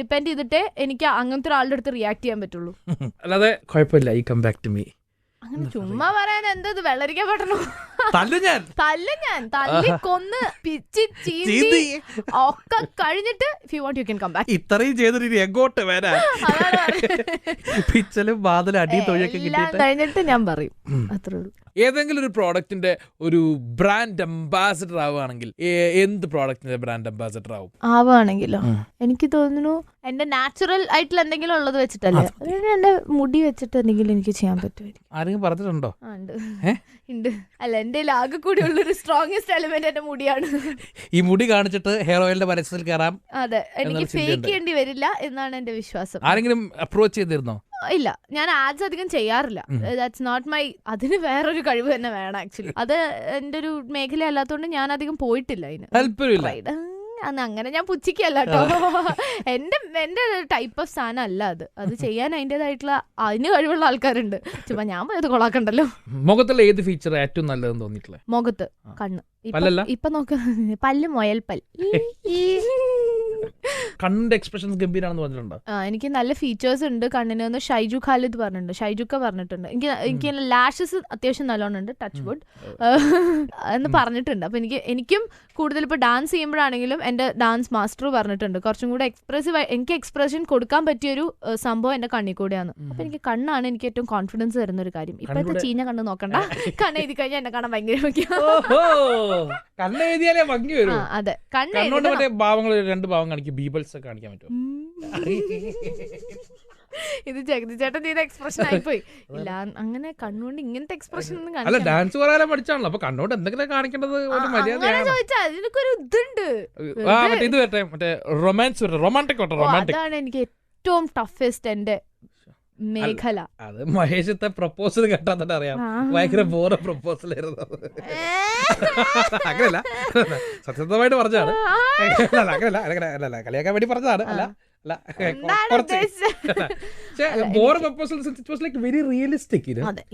ഡിപ്പെൻഡ് ചെയ്തിട്ടേ എനിക്ക് അങ്ങനത്തെ ഒരാളുടെ അടുത്ത് റിയാക്ട് ചെയ്യാൻ പറ്റുള്ളൂ. അല്ലാതെ കുഴപ്പമില്ല you come back to me അങ്ങനെ ചുമ്മാ പറയാൻ എന്തത് വെള്ളരിക്കാൻ പറ്റണോ? തല്ലി കൊന്ന് പിച്ചി ചീന്തി ഒക്കെ കഴിഞ്ഞിട്ട് if you want you can come back. ഇത്രയും ചെയ്തിട്ട് എങ്ങോട്ട് വരാൻ? പിച്ചലും വാതിലും അടി തൊഴിയൊക്കെ കഴിഞ്ഞിട്ട് ഞാൻ പറയും. അത്രേ ഉള്ളൂ. ഏതെങ്കിലും ഒരു പ്രോഡക്റ്റിന്റെ ഒരു ബ്രാൻഡ് അംബാസിഡർ ആവുകയാണെങ്കിൽ എന്ത് പ്രോഡക്റ്റിന്റെ ബ്രാൻഡ് അംബാസിഡർ ആവുകയാണെങ്കിലോ എനിക്ക് തോന്നുന്നു എന്റെ നാച്ചുറൽ ആയിട്ടുള്ള എന്തെങ്കിലും ഉള്ളത് വെച്ചിട്ടല്ലേ, എന്റെ മുടി വെച്ചിട്ട് എന്തെങ്കിലും എനിക്ക് ചെയ്യാൻ പറ്റുമായിരിക്കും. ആരെങ്കിലും പറഞ്ഞിട്ടുണ്ടോ? ഉണ്ട്. അല്ല, എന്റെ ആകെ കൂടി ഉള്ളൊരു സ്ട്രോങ്ങസ്റ്റ് എലിമെന്റ് എന്റെ മുടിയാണ്. ഈ മുടി കാണിച്ചിട്ട് ഹെയർ ഓയിലിന്റെ പരസ്യത്തിൽ കയറാം. അതെ, എനിക്ക് ഫേക്ക് ചെയ്യേണ്ടി വരില്ല എന്നാണ് എന്റെ വിശ്വാസം. ആരെങ്കിലും അപ്രോച്ച് ചെയ്തിരുന്നോ? ഇല്ല, ഞാൻ ആഡ്സ് അധികം ചെയ്യാറില്ല. That's not my. അതിന് വേറൊരു കഴിവ് തന്നെ വേണം ആക്ച്വലി. അത് എന്റെ ഒരു മേഖല അല്ലാത്തതുകൊണ്ട് ഞാൻ അധികം പോയിട്ടില്ല അതിന്. അങ്ങനെ ഞാൻ പുച്ഛിക്കല്ല കേട്ടോ. എന്റെ ടൈപ്പ് ഓഫ് സാധനം അല്ല അത് ചെയ്യാൻ അതിൻ്റെതായിട്ടുള്ള അതിന് കഴിവുള്ള ആൾക്കാരുണ്ട്. ചുമ്മാ ഞാൻ പോയത് കൊളാക്കണ്ടല്ലോ. മുഖത്തുള്ള ഏത് ഫീച്ചർ ഏറ്റവും നല്ലതെന്ന് തോന്നിയിട്ടില്ല? മുഖത്ത് കണ്ണ്. ഇപ്പൊ നോക്ക, പല്ല് മുയൽപ്പൽ. കണ്ണിന്റെ എക്സ്പ്രഷൻസ് ഗംഭീരാണെന്ന് പറഞ്ഞിട്ടുണ്ട്. എനിക്ക് നല്ല ഫീച്ചേഴ്സ് ഉണ്ട് കണ്ണിന്. ഷൈജു ഖാലിദ് പറഞ്ഞിട്ടുണ്ട്, ഷൈജുക്ക പറഞ്ഞിട്ടുണ്ട്. എനിക്ക് ലാഷസ് അത്യാവശ്യം നല്ലോണം ഉണ്ട്, ടച്ച് വുഡ് എന്ന് പറഞ്ഞിട്ടുണ്ട്. അപ്പൊ എനിക്കും കൂടുതൽ ഇപ്പൊ ഡാൻസ് ചെയ്യുമ്പോഴാണെങ്കിലും എന്റെ ഡാൻസ് മാസ്റ്റർ പറഞ്ഞിട്ടുണ്ട് കുറച്ചും കൂടെ എക്സ്പ്രസീവ്. എനിക്ക് എക്സ്പ്രഷൻ കൊടുക്കാൻ പറ്റിയൊരു സംഭവം എന്റെ കണ്ണിൽ കൂടെയാണ്. അപ്പൊ എനിക്ക് കണ്ണാണ് എനിക്ക് ഏറ്റവും കോൺഫിഡൻസ് തരുന്ന ഒരു കാര്യം. ഇപ്പോഴത്തെ ചീഞ്ഞ കണ്ണ് നോക്കണ്ട, കണ്ണ് എഴുതി കഴിഞ്ഞാൽ എന്നെ കാണാൻ ഭയങ്കര ഭംഗി. അതെ, കണ്ണ് ഭാവങ്ങൾ രണ്ട് ഭാവം കാണിക്കും, ബീബിൾസ് ഒക്കെ കാണിക്കാൻ പറ്റും. ഇത് ജഗതി ചേട്ടൻ ചെയ്ത എക്സ്പ്രഷൻ ആയിപ്പോയി. ഇല്ല അങ്ങനെ കണ്ണുകൊണ്ട് ഇങ്ങനത്തെ എക്സ്പ്രഷൻ ഒന്നും അല്ല ഡാൻസ് പറയാൻ പഠിച്ചാണല്ലോ, അപ്പൊ കണ്ണോട്ട് എന്തെങ്കിലും കാണിക്കേണ്ടത് ഒരു മര്യാദയാണ്. ചോദിച്ചാൽ ഇതിനൊരു ഇതുണ്ട്. ഇത് വരട്ടെ, മറ്റേ റൊമാൻസ് റൊമാൻറ്റിക് റൊമാൻറ്റിക്. അതാണ് എനിക്ക് ഏറ്റവും ടഫസ്റ്റ് എന്റെ മേഖല. അത് മഹേഷത്തെ പ്രപ്പോസൽ കേട്ടാ തന്നെ അറിയാം, ഭയങ്കര ബോറ പ്രപ്പോസൽ ആയിരുന്നു. അങ്ങനല്ല, സത്യസന്ധമായിട്ട് പറഞ്ഞാണ്. അങ്ങനല്ല, കളിയാക്കാൻ വേണ്ടി പറഞ്ഞതാണ്. അല്ല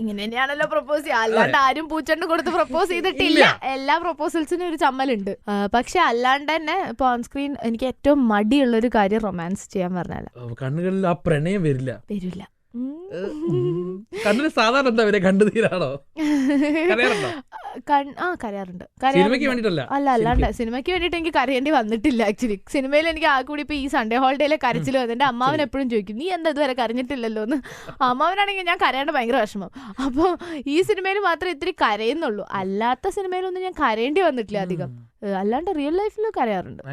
ഇങ്ങനെ തന്നെയാണല്ലോ പ്രപ്പോസ് ചെയ്യുക. അല്ലാണ്ട് ആരും പൂച്ചണ്ട് കൊടുത്ത് പ്രപ്പോസ് ചെയ്തിട്ടില്ല. എല്ലാ പ്രപ്പോസൽസിനും ഒരു ചമ്മലുണ്ട്. പക്ഷെ അല്ലാണ്ട് തന്നെ ഇപ്പൊ ഓൺ സ്ക്രീൻ എനിക്ക് ഏറ്റവും മടിയുള്ള ഒരു കാര്യം റൊമാൻസ് ചെയ്യാൻ പറഞ്ഞാൽ കണ്ണുകളിൽ ആ പ്രണയം വരില്ല. കണ്ണിന് സാധാരണ എന്താ വരെ കണ്ടു തീരാണോ? കരയാറുണ്ട്. സിനിമയ്ക്ക് വേണ്ടിട്ടല്ല. അല്ലാണ്ട് സിനിമയ്ക്ക് വേണ്ടിട്ട് എനിക്ക് കരയേണ്ടി വന്നിട്ടില്ല. ആക്ച്വലി സിനിമയിൽ എനിക്ക് ആ കൂടി ഇപ്പൊ ഈ സൺഡേ ഹോളിഡേയിലെ കരച്ചിൽ വന്നു. എന്റെ അമ്മാവൻ എപ്പോഴും ചോദിക്കും നീ എന്താ ഇതുവരെ കരഞ്ഞിട്ടില്ലല്ലോ എന്ന്. അമ്മാവനാണെങ്കിൽ ഞാൻ കരയേണ്ട ഭയങ്കര വിഷമം. അപ്പൊ ഈ സിനിമയിൽ മാത്രമേ ഇത്തിരി കരയുന്നുള്ളൂ. അല്ലാത്ത സിനിമയിലൊന്നും ഞാൻ കരയേണ്ടി വന്നിട്ടില്ല അധികം. അല്ലാണ്ട് റിയൽ ലൈഫിൽ കരയാറുണ്ട്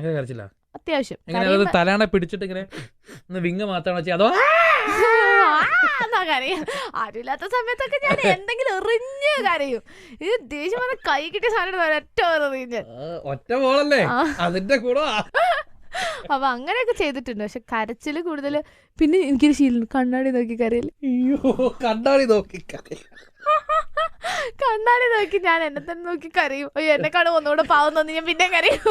അത്യാവശ്യം. തലാണ പിടിച്ചിട്ട് ഇങ്ങനെ വിങ്ങ മാത്രമാണോ ചെയ്യാ? അതോ കരയും. ആരുമില്ലാത്ത സമയത്തൊക്കെ ഞാൻ എന്തെങ്കിലും എറിഞ്ഞ് കരയും. ഇത് ദേഷ്യം വന്ന കൈ കിട്ടിയ സാധനം ഒറ്റ പോളല്ലേ അതിന്റെ കൂടെ. അപ്പൊ അങ്ങനെയൊക്കെ ചെയ്തിട്ടുണ്ട്. പക്ഷെ കരച്ചില് കൂടുതൽ. പിന്നെ എനിക്കൊരു ശീലം കണ്ണാടി നോക്കി കരയില്ല. കണ്ണാടി നോക്കി ഞാൻ എന്നെ തന്നെ നോക്കി കരയും. അയ്യോ എന്നെക്കാളും ഒന്നുകൂടെ പാവം തോന്നി ഞാൻ പിന്നെ കരയും.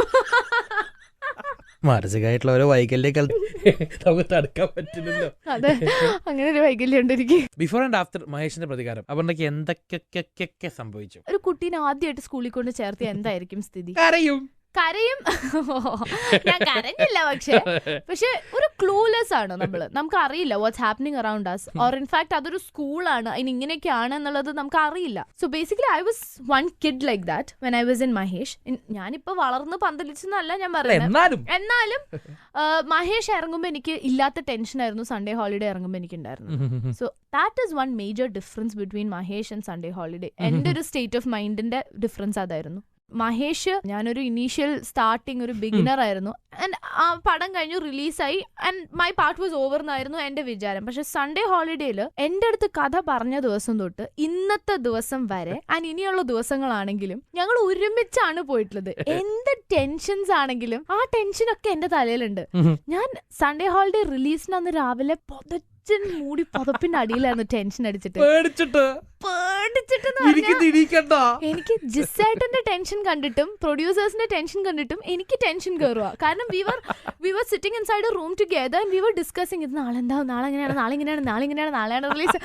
മാനസികമായിട്ടുള്ള ഓരോ വൈകല്യങ്ങൾ നമുക്ക് തടുക്കാൻ പറ്റില്ലല്ലോ. അതെ, അങ്ങനെ ഒരു വൈകല്യം ഉണ്ട് എനിക്ക്. ബിഫോർ ആൻഡ് ആഫ്റ്റർ മഹേഷിന്റെ പ്രതികാരം അവരുടെ എന്തൊക്കെ സംഭവിച്ചു? ഒരു കുട്ടീനെ ആദ്യമായിട്ട് സ്കൂളിൽ കൊണ്ട് ചേർത്തിയ എന്തായിരിക്കും സ്ഥിതി? കരയും. ഞാൻ കരഞ്ഞില്ല. പക്ഷെ ഒരു ക്ലൂലെസ് ആണ് നമ്മള്. നമുക്ക് അറിയില്ല what's happening around us. Or in fact അതൊരു സ്കൂളാണ്, അതിന് ഇങ്ങനെയൊക്കെയാണ് എന്നുള്ളത് നമുക്ക് അറിയില്ല. So basically I was one kid like that when I was in Mahesh. ഞാനിപ്പോ വളർന്ന് പന്തലിച്ചെന്നല്ല ഞാൻ പറയുന്നത്. എന്നാലും മഹേഷ് ഇറങ്ങുമ്പോ എനിക്ക് ഇല്ലാത്ത ടെൻഷൻ ആയിരുന്നു സൺഡേ ഹോളിഡേ ഇറങ്ങുമ്പോ എനിക്ക് ഉണ്ടായിരുന്നു. So that is one major difference between Mahesh and Sunday holiday. എന്റെ ഒരു സ്റ്റേറ്റ് ഓഫ് മൈൻഡിന്റെ ഡിഫറൻസ് അതായിരുന്നു. മഹേഷ് ഞാനൊരു ഇനീഷ്യൽ സ്റ്റാർട്ടിങ് ഒരു ബിഗിനർ ആയിരുന്നു. ആൻഡ് ആ പടം കഴിഞ്ഞു, റിലീസായി, and my part was over എന്നായിരുന്നു എന്റെ വിചാരം. പക്ഷെ സൺഡേ ഹോളിഡേയിൽ എന്റെ അടുത്ത് കഥ പറഞ്ഞ ദിവസം തൊട്ട് ഇന്നത്തെ ദിവസം വരെ ആൻഡ് ഇനിയുള്ള ദിവസങ്ങളാണെങ്കിലും ഞങ്ങൾ ഒരുമിച്ചാണ് പോയിട്ടുള്ളത്. എന്ത് ടെൻഷൻസ് ആണെങ്കിലും ആ ടെൻഷനൊക്കെ എന്റെ തലയിലുണ്ട്. ഞാൻ സൺഡേ ഹോളിഡേ റിലീസിന് അന്ന് രാവിലെ മൂടി പുതപ്പിന്റെ അടിയിലായിരുന്നു ടെൻഷൻ അടിച്ചിട്ട്. എനിക്ക് ജിസ്സായിട്ടന്റെ ടെൻഷൻ കണ്ടിട്ടും പ്രൊഡ്യൂസേഴ്സിന്റെ ടെൻഷൻ കണ്ടിട്ടും എനിക്ക് ടെൻഷൻ കയറുക. കാരണം we were sitting inside a room together and we were discussing ഇത് നാളെ ഇങ്ങനെയാണ് release.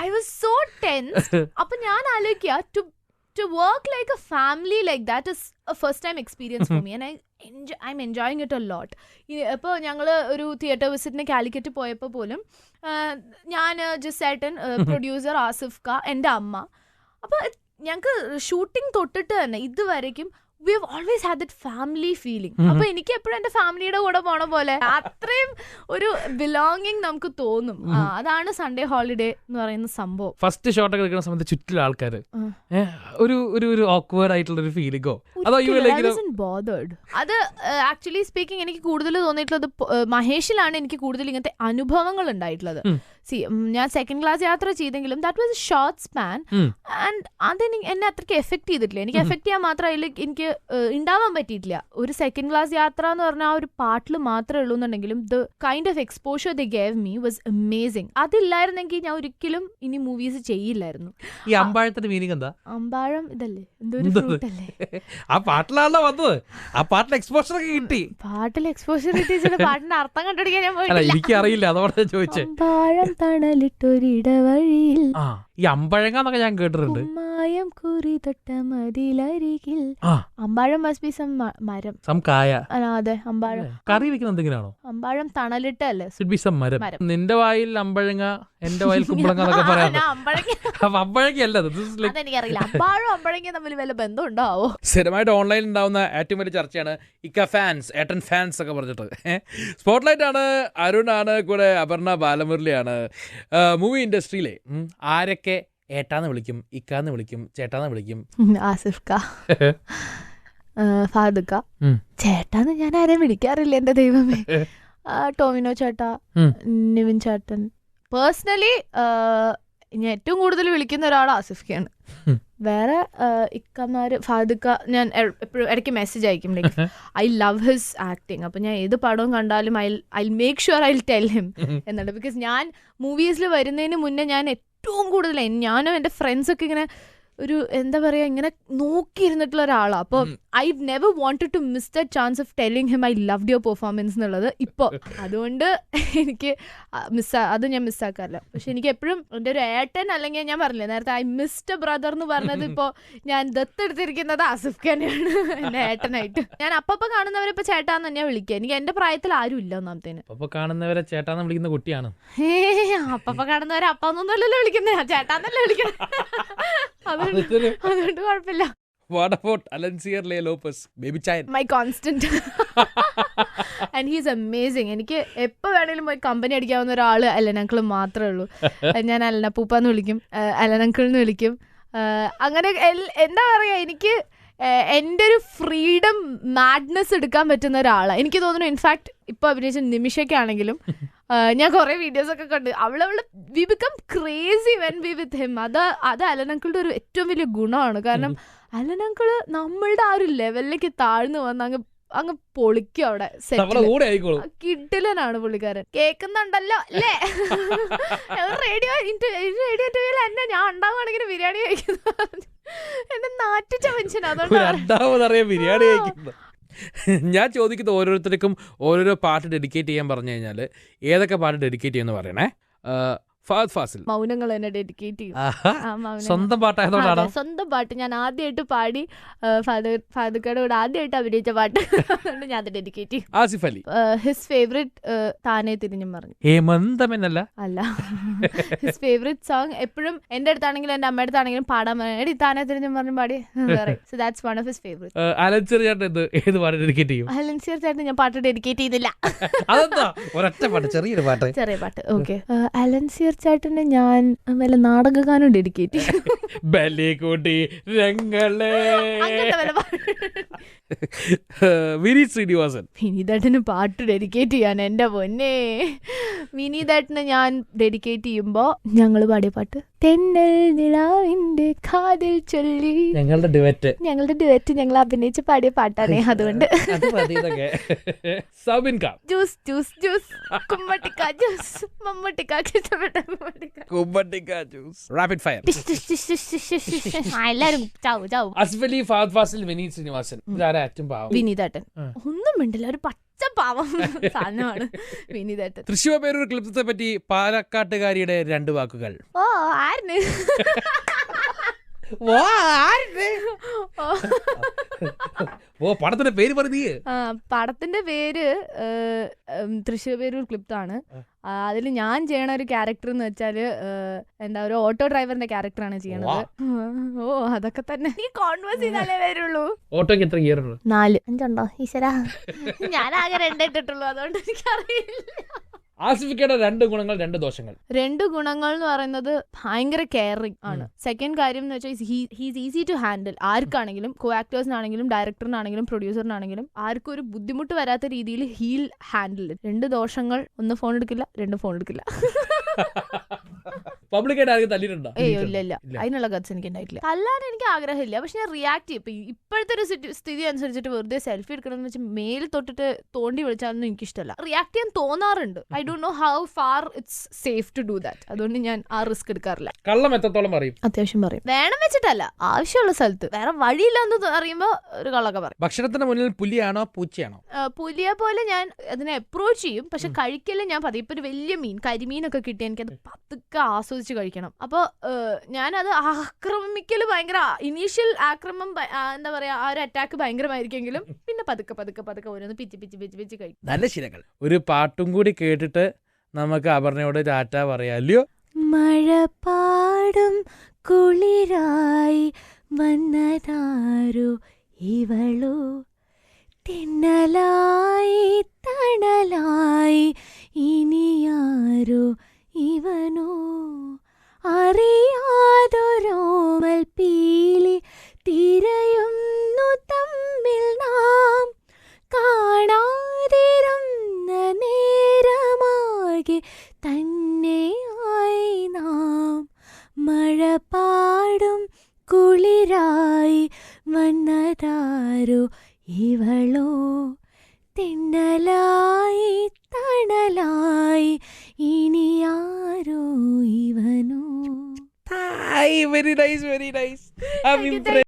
I was so tense. അപ്പൊ ഞാൻ ആലോചിക്കുക to work like a family like that is a first time experience for me and I'm enjoying it a lot. ഇപ്പോൾ ഞങ്ങൾ ഒരു theatre വിസിറ്റിന് Calicut പോയപ്പോൾ പോലും ഞാൻ ജിസ്സേട്ടൻ, പ്രൊഡ്യൂസർ ആസിഫ് ക, എൻ്റെ അമ്മ, അപ്പോൾ ഞങ്ങൾക്ക് ഷൂട്ടിംഗ് തൊട്ടിട്ട് തന്നെ ഇതുവരയ്ക്കും we have always had that family feeling. അപ്പൊ എനിക്ക് എപ്പോഴും എന്റെ ഫാമിലിയുടെ കൂടെ പോണ പോലെ അത്രയും ഒരു ബിലോങ്ങിങ് നമുക്ക് തോന്നും. അതാണ് സൺഡേ ഹോളിഡേ എന്ന് പറയുന്ന സംഭവം. ഫസ്റ്റ് ഷോട്ട് ഒക്കെ എടുക്കുന്ന സമയത്ത് ചുറ്റിലുള്ള ആൾക്കാര് ഒരു ഓക്വേർഡ് ആയിട്ടുള്ള ഒരു ഫീലിംഗോ അതോ അത് ആക്ച്വലി സ്പീക്കിംഗ് എനിക്ക് കൂടുതൽ തോന്നിയിട്ടുള്ളത് മഹേഷിലാണ്. എനിക്ക് കൂടുതൽ ഇങ്ങനത്തെ അനുഭവങ്ങൾ ഉണ്ടായിട്ടുള്ളത്. ഞാൻ സെക്കൻഡ് ക്ലാസ് യാത്ര ചെയ്തെങ്കിലും that was A short span and എന്നെ അത്രയ്ക്ക് എഫക്ട് ചെയ്തിട്ടില്ല. എനിക്ക് എഫക്ട് ചെയ്യാൻ മാത്രമല്ല എനിക്ക് ഉണ്ടാവാൻ പറ്റിയിട്ടില്ല. ഒരു സെക്കൻഡ് ക്ലാസ് യാത്ര എന്ന് പറഞ്ഞാൽ ആ ഒരു പാട്ടിൽ മാത്രമേ ഉള്ളൂ എന്നുണ്ടെങ്കിലും the kind of exposure they gave me was amazing. അതില്ലായിരുന്നെങ്കിൽ ഞാൻ ഒരിക്കലും ഇനി മൂവീസ് ചെയ്യില്ലായിരുന്നു. ഈ അമ്പാഴത്തിന്റെ മീനിങ് എന്താ? അമ്പാഴം ഇതല്ലേ, എന്തൊരു ഫ്രൂട്ട് അല്ലേ? ആ പാട്ടിലാണല്ലോ വന്നത്. ആ പാട്ടിൽ എക്സ്പോഷർ ഒക്കെ കിട്ടി. പാട്ടിൽ എക്സ്പോഷർ കിട്ടിയ പാട്ടിന്റെ അർത്ഥം കണ്ടുപിടിക്കാൻ ഞാൻ പോയിട്ടില്ല. എനിക്കറിയില്ല, അതോടെ ചോദിച്ചേ. തണലിട്ടൊരിടവഴിയിൽ ഈ അമ്പഴങ്ങ എന്നൊക്കെ ഞാൻ കേട്ടിട്ടുണ്ട്. മായം കുറി തൊട്ട മതിലരികിൽ. അമ്പാഴം മസ്റ്റ് ബി സം മരം, സം കായ. അതെ, അമ്പാഴം കറി വെക്കുന്ന എന്തെങ്കിലാണോ? അമ്പാഴം തണലിട്ടല്ലേ? ഷുഡ് ബി സം മരം. നിന്റെ വായിൽ അമ്പഴങ്ങ, എന്റെ വായിൽ കുമ്പളങ്ങ എന്നൊക്കെ പറയാം. അമ്പഴങ്ങ അല്ല, അതെനിക്കറിയില്ല. അമ്പാഴം അമ്പഴങ്ങ തമ്മിൽ വല്ല ബന്ധം ഉണ്ടാവോ? സ്ഥിരമായിട്ട് ഓൺലൈനിൽ ഉണ്ടാവുന്ന ഏറ്റവും വലിയ ചർച്ചയാണ് ഇക്ക ഫാൻസ്, ഏട്ടൻ ഫാൻസ് ഒക്കെ പറഞ്ഞിട്ട്. സ്പോട്ട്ലൈറ്റ് ആണ്, അരുണാണ്, കൂടെ അപർണ ബാലമുരളിയാണ്. മൂവി ഇൻഡസ്ട്രിയിലെ ആരൊക്കെ ഏട്ടാന്ന് വിളിക്കും, ഇക്കാന്ന് വിളിക്കും, ചേട്ടാന്ന് വിളിക്കും? ആസിഫ് ക, ഫാദുക്ക. ചേട്ടാന്ന് ഞാൻ ആരെയും വിളിക്കാറില്ല, എന്റെ ദൈവമേ. ടോവിനോ ചേട്ടാ, നിവിൻ ചേട്ടൻ. പേഴ്സണലി ഞാൻ ഏറ്റവും കൂടുതൽ വിളിക്കുന്ന ഒരാൾ ആസിഫ്ക്കാണ്. വേറെ ഇക്കമാര് ഫാദിക്ക ഞാൻ എപ്പോഴും ഇടയ്ക്ക് മെസ്സേജ് അയക്കും, like I love his acting. അപ്പൊ ഞാൻ ഏത് പടവും കണ്ടാലും I make sure I tell him എന്നുള്ളത്. ബിക്കോസ് ഞാൻ മൂവീസിൽ വരുന്നതിന് മുന്നേ ഞാൻ ഏറ്റവും കൂടുതൽ ഞാനും എൻ്റെ ഫ്രണ്ട്സൊക്കെ ഇങ്ങനെ ഒരു എന്താ പറയാ ഇങ്ങനെ നോക്കിയിരുന്നിട്ടുള്ള ഒരാളാണ്. അപ്പോൾ I never wanted to miss the chance of telling him I loved your performance എന്നുള്ളത് ഇപ്പോൾ. അതുകൊണ്ട് എനിക്ക് അത് ഞാൻ മിസ്സാക്കാറില്ല. പക്ഷെ എനിക്ക് എപ്പോഴും എൻ്റെ ഒരു ഏട്ടൻ, അല്ലെങ്കിൽ ഞാൻ പറഞ്ഞില്ലേ നേരത്തെ ഐ മിസ്ഡ് ബ്രദർ എന്ന് പറഞ്ഞത്, ഇപ്പോൾ ഞാൻ ദത്തെടുത്തിരിക്കുന്നത് ആസിഫ് ഖാനെയാണ് എൻ്റെ ഏട്ടനായിട്ട്. ഞാൻ അപ്പപ്പോൾ കാണുന്നവരെ ഇപ്പൊ ചേട്ടാന്ന് തന്നെയാ വിളിക്കുക. എനിക്ക് എന്റെ പ്രായത്തിൽ ആരും ഇല്ല ഒന്നാമത്തേന്. അപ്പൊ കാണുന്നവരെ ചേട്ടാന്ന് വിളിക്കുന്ന കുട്ടിയാണ്. അപ്പപ്പോൾ കാണുന്നവരെ അപ്പൊന്നൊന്നല്ലല്ലോ വിളിക്കുന്നത്, ചേട്ടാന്നല്ലേ വിളിക്കുന്നത്. അതുകൊണ്ട് കുഴപ്പമില്ല. What about Alansir Lea Lopez, baby child? My constant. And he's amazing. എനിക്ക് എപ്പോൾ വേണേലും പോയി കമ്പനി അടിക്കാവുന്ന ഒരാൾ അലനങ്കിൾ മാത്രമേ ഉള്ളൂ. ഞാൻ അലനപ്പൂപ്പാന്ന് വിളിക്കും, അലനങ്കിൾ എന്ന് വിളിക്കും. അങ്ങനെ എന്താ പറയുക, എനിക്ക് എൻ്റെ ഒരു ഫ്രീഡം മാഡ്നെസ് എടുക്കാൻ പറ്റുന്ന ഒരാളാണ് എനിക്ക് തോന്നുന്നു. ഇൻഫാക്ട് ഇപ്പോൾ അഭിനയിച്ച നിമിഷയ്ക്ക് ആണെങ്കിലും ഞാൻ കുറേ വീഡിയോസൊക്കെ കണ്ട് അവള് we become crazy when we with him. അത് അലനങ്കിളുടെ ഒരു ഏറ്റവും വലിയ ഗുണമാണ്. കാരണം അലനങ്കിള് നമ്മളുടെ ആ ഒരു ലെവലിലേക്ക് താഴ്ന്നു വന്ന് അങ്ങ് പൊളിക്കും അവിടെ. കിഡിലനാണ് പുള്ളിക്കാരൻ. കേൾക്കുന്നുണ്ടല്ലോ അല്ലേ? റേഡിയോ ടിവിയിൽ എന്നെ ഞാൻ ഉണ്ടാവുകയാണെങ്കിൽ ബിരിയാണി കഴിക്കുന്നത് എന്നെ നാറ്റിച്ച മനുഷ്യൻ. അതുകൊണ്ട് ബിരിയാണി കഴിക്കുന്നത്. ഞാൻ ചോദിക്കുന്നത് ഓരോരുത്തർക്കും ഓരോരോ പാട്ട് ഡെഡിക്കേറ്റ് ചെയ്യാൻ പറഞ്ഞു കഴിഞ്ഞാൽ ഏതൊക്കെ പാട്ട് ഡെഡിക്കേറ്റ് ചെയ്യുമെന്ന് പറയണേ. ഫഹദ് ഫാസിൽ മൗനങ്ങൾ എന്നെ ഡെഡിക്കേറ്റ് ചെയ്യും. സ്വന്തം പാട്ടായതുകൊണ്ടാണ്. സ്വന്തം പാട്ട് ഞാൻ ആദ്യമായിട്ട് പാടി ഫാദുക്കയുടെ കൂടെ ആദ്യമായിട്ട് അഭിനയിച്ച പാട്ട്. അതുകൊണ്ട് ഞാൻ അത് ഡെഡിക്കേറ്റ് ചെയ്യും. ആസിഫ് അലി ഹിസ് ഫേവറേറ്റ് താനേ തിരിഞ്ഞും പറഞ്ഞു. ഹേമന്തമെന്നല്ല, അല്ല, ഹിസ് ഫേവറേറ്റ് സോങ് എപ്പോഴും എന്റെ അടുത്താണെങ്കിലും എന്റെ അമ്മയുടെ അടുത്താണെങ്കിലും പാടാൻ പറഞ്ഞു, താനേ തിരിഞ്ഞും പറഞ്ഞു പാടി. So that's one of his favourite. Alencier ചേട്ടൻ ഏത് പാട്ട് ഡെഡിക്കേറ്റ് ചെയ്യും? അലൻസിയർ ചേട്ടൻ ഞാൻ പാട്ട് ഡെഡിക്കേറ്റ് ചെയ്തില്ല. ഒരൊറ്റ പാട്ട്, ചെറിയൊരു പാട്ട്. ചെറിയ പാട്ട്. ഓക്കെ. അലൻസിയർ ചേട്ടന് ഞാൻ വല്ല നാടകഗാനം ഡെഡിക്കേറ്റ് ചെയ്യും. വിനീതേട്ടന് പാട്ട് ഡെഡിക്കേറ്റ് ചെയ്യാൻ എൻ്റെ പൊന്നേ. വിനീതേട്ടന് ഞാൻ ഡെഡിക്കേറ്റ് ചെയ്യുമ്പോ ഞങ്ങള് പാടിയ പാട്ട് തെന്നൽ നിലാവിന്റെ കാതിൽ ചൊല്ലി, ഞങ്ങളുടെ ഡുവറ്റ് ഞങ്ങൾ അഭിനയിച്ച് പാടിയ പാട്ടാണേ. അതുകൊണ്ട് ജ്യൂസ് ജ്യൂസ് ജ്യൂസ് കുമ്മട്ടിക്ക ജ്യൂസ് മമ്മട്ടിക്കാക്ക് ഇഷ്ടപ്പെട്ട കുമ്മട്ടിക്ക ജ്യൂസ്. Rapid fire. എല്ലാരും ചാവും ചാവും. അസ്ഫലി, ഫഹദ് ഫാസിൽ, വിനീത് ശ്രീനിവാസൻ. ഇതാരാ ഏറ്റവും പാവം? വിനീതേട്ടൻ. ഒന്നും മിണ്ടില്ല, ഒരു പച്ച പാവം സാധനമാണ് വിനീതേട്ടൻ. തൃശ്ശൂർ പേരൂർ ക്ലിപ്സത്തെ പറ്റി പാലക്കാട്ടുകാരിയുടെ 2 വാക്കുകൾ. ഓ ആരിന് പടത്തിന്റെ പേര് പറഞ്ഞേ. പടത്തിന്റെ പേര് തൃശ്ശൂർ പേരൂർ ക്ലിപ്താണ്. അതിൽ ഞാൻ ചെയ്യണ ഒരു ക്യാരക്ടർ എന്ന് വെച്ചാല് എന്താ, ഒരു ഓട്ടോ ഡ്രൈവറിന്റെ ക്യാരക്ടറാണ് ചെയ്യണത്. ഓ അതൊക്കെ തന്നെ. നീ കോൺവേഴ്സ് ചെയ്താലേ വരുള്ളൂ. ഓട്ടോക്ക് എത്ര ഗിയർ? 4. 5 ഉണ്ടോ ഈശ്വരാ? ഞാൻ ആകെ 2 ഇട്ടിട്ടുള്ളൂ, അതുകൊണ്ട് എനിക്കറിയില്ല. ആസിഫിക്കയുടെ 2 ഗുണങ്ങൾ 2 ദോഷങ്ങൾ. 2 ഗുണങ്ങൾ എന്ന് പറയുന്നത് ഭയങ്കര കെയറിങ് ആണ്. സെക്കൻഡ് കാര്യം എന്ന് വെച്ചാൽ ഹീസ് ഈസി ടു ഹാൻഡിൽ. ആർക്കാണെങ്കിലും, കോ ആക്ടേഴ്സിനാണെങ്കിലും ഡയറക്ടറിനാണെങ്കിലും പ്രൊഡ്യൂസറിനാണെങ്കിലും ആർക്കും ഒരു ബുദ്ധിമുട്ട് വരാത്ത രീതിയിൽ ഹീൽ ഹാൻഡിൽ. 2 ദോഷങ്ങൾ: 1 ഫോൺ എടുക്കില്ല, 2 ഫോൺ എടുക്കില്ല. പബ്ലിക്കായിട്ട് ആരെങ്കിലും തല്ലിയിട്ടുണ്ടോ? ഇല്ല, അതിനുള്ള ഗട്സ് എനിക്ക് ഉണ്ടായിട്ടില്ല. തല്ലാൻ എനിക്ക് ആഗ്രഹമില്ല, പക്ഷെ ഞാൻ റിയാക്ട് ചെയ്യും. ഇപ്പോഴത്തെ ഒരു സ്ഥിതി അനുസരിച്ചിട്ട് വെറുതെ സെൽഫി എടുക്കണമെന്ന് വെച്ചാൽ മേൽ തൊട്ടിട്ട് തോണ്ടി വിളിച്ചാലൊന്നും എനിക്കിഷ്ടമല്ല. റിയാക്ട് ചെയ്യാൻ തോന്നാറുണ്ട്. I don't know how far it's safe to do that. അതുകൊണ്ട് ഞാൻ ആ റിസ്ക് എടുക്കാറില്ല. കള്ളം എത്രത്തോളം പറയും? അത്യാവശ്യം പറയും. വേണം വെച്ചിട്ടല്ല, ആവശ്യമുള്ള സ്ഥലത്ത്. വേറെ വഴിയില്ല എന്ന് അറിയുമ്പോ ഒരു കള്ളൊക്കെ പറയും. ഭക്ഷണത്തിന് മുന്നിൽ പുലിയാണോ പൂച്ചയാണോ? പുലിയെ പോലെ ഞാൻ അതിനെ അപ്രോച്ച് ചെയ്യും, പക്ഷെ കഴിക്കല് ഞാൻ പതിയെ. ഇപ്പൊ ഒരു വലിയ മീൻ, കരിമീനൊക്കെ കിട്ടി എനിക്കത് പതുക്കെ ആസ്വദിച്ച് കഴിക്കണം. അപ്പോൾ ഞാനത് ആക്രമിക്കൽ ഭയങ്കര, ഇനീഷ്യൽ ആക്രമം എന്താ പറയാ, ആ ഒരു അറ്റാക്ക് ഭയങ്കരമായിരിക്കെങ്കിലും പിന്നെ പതുക്കെ പതുക്കെ പതുക്കെ ഓരോന്ന് പിച്ച് കഴിക്കും. നല്ല ശീലങ്ങൾ. ഒരു പാട്ടും കൂടി കേട്ടിട്ട് നമുക്ക് അപർണയോട് ടാറ്റ പറയാലോ. മഴ പാടും കുളിരായി വന്നതാരോ ഇവളോ, തിന്നലായി തണലായി ഇനിയാരോ ഇവനോ, അറിയാതൊരോമൽ പീലി തിരയുന്നു തമ്മിൽ നാം കാണാതിരുന്ന തന്നെയായി നാം മഴ പാടും കുളിരായി വന്നതാരോ ഇവളോ തെന്നലായി തണലായി ഇനിയാരോ ഇവനോ. Very nice.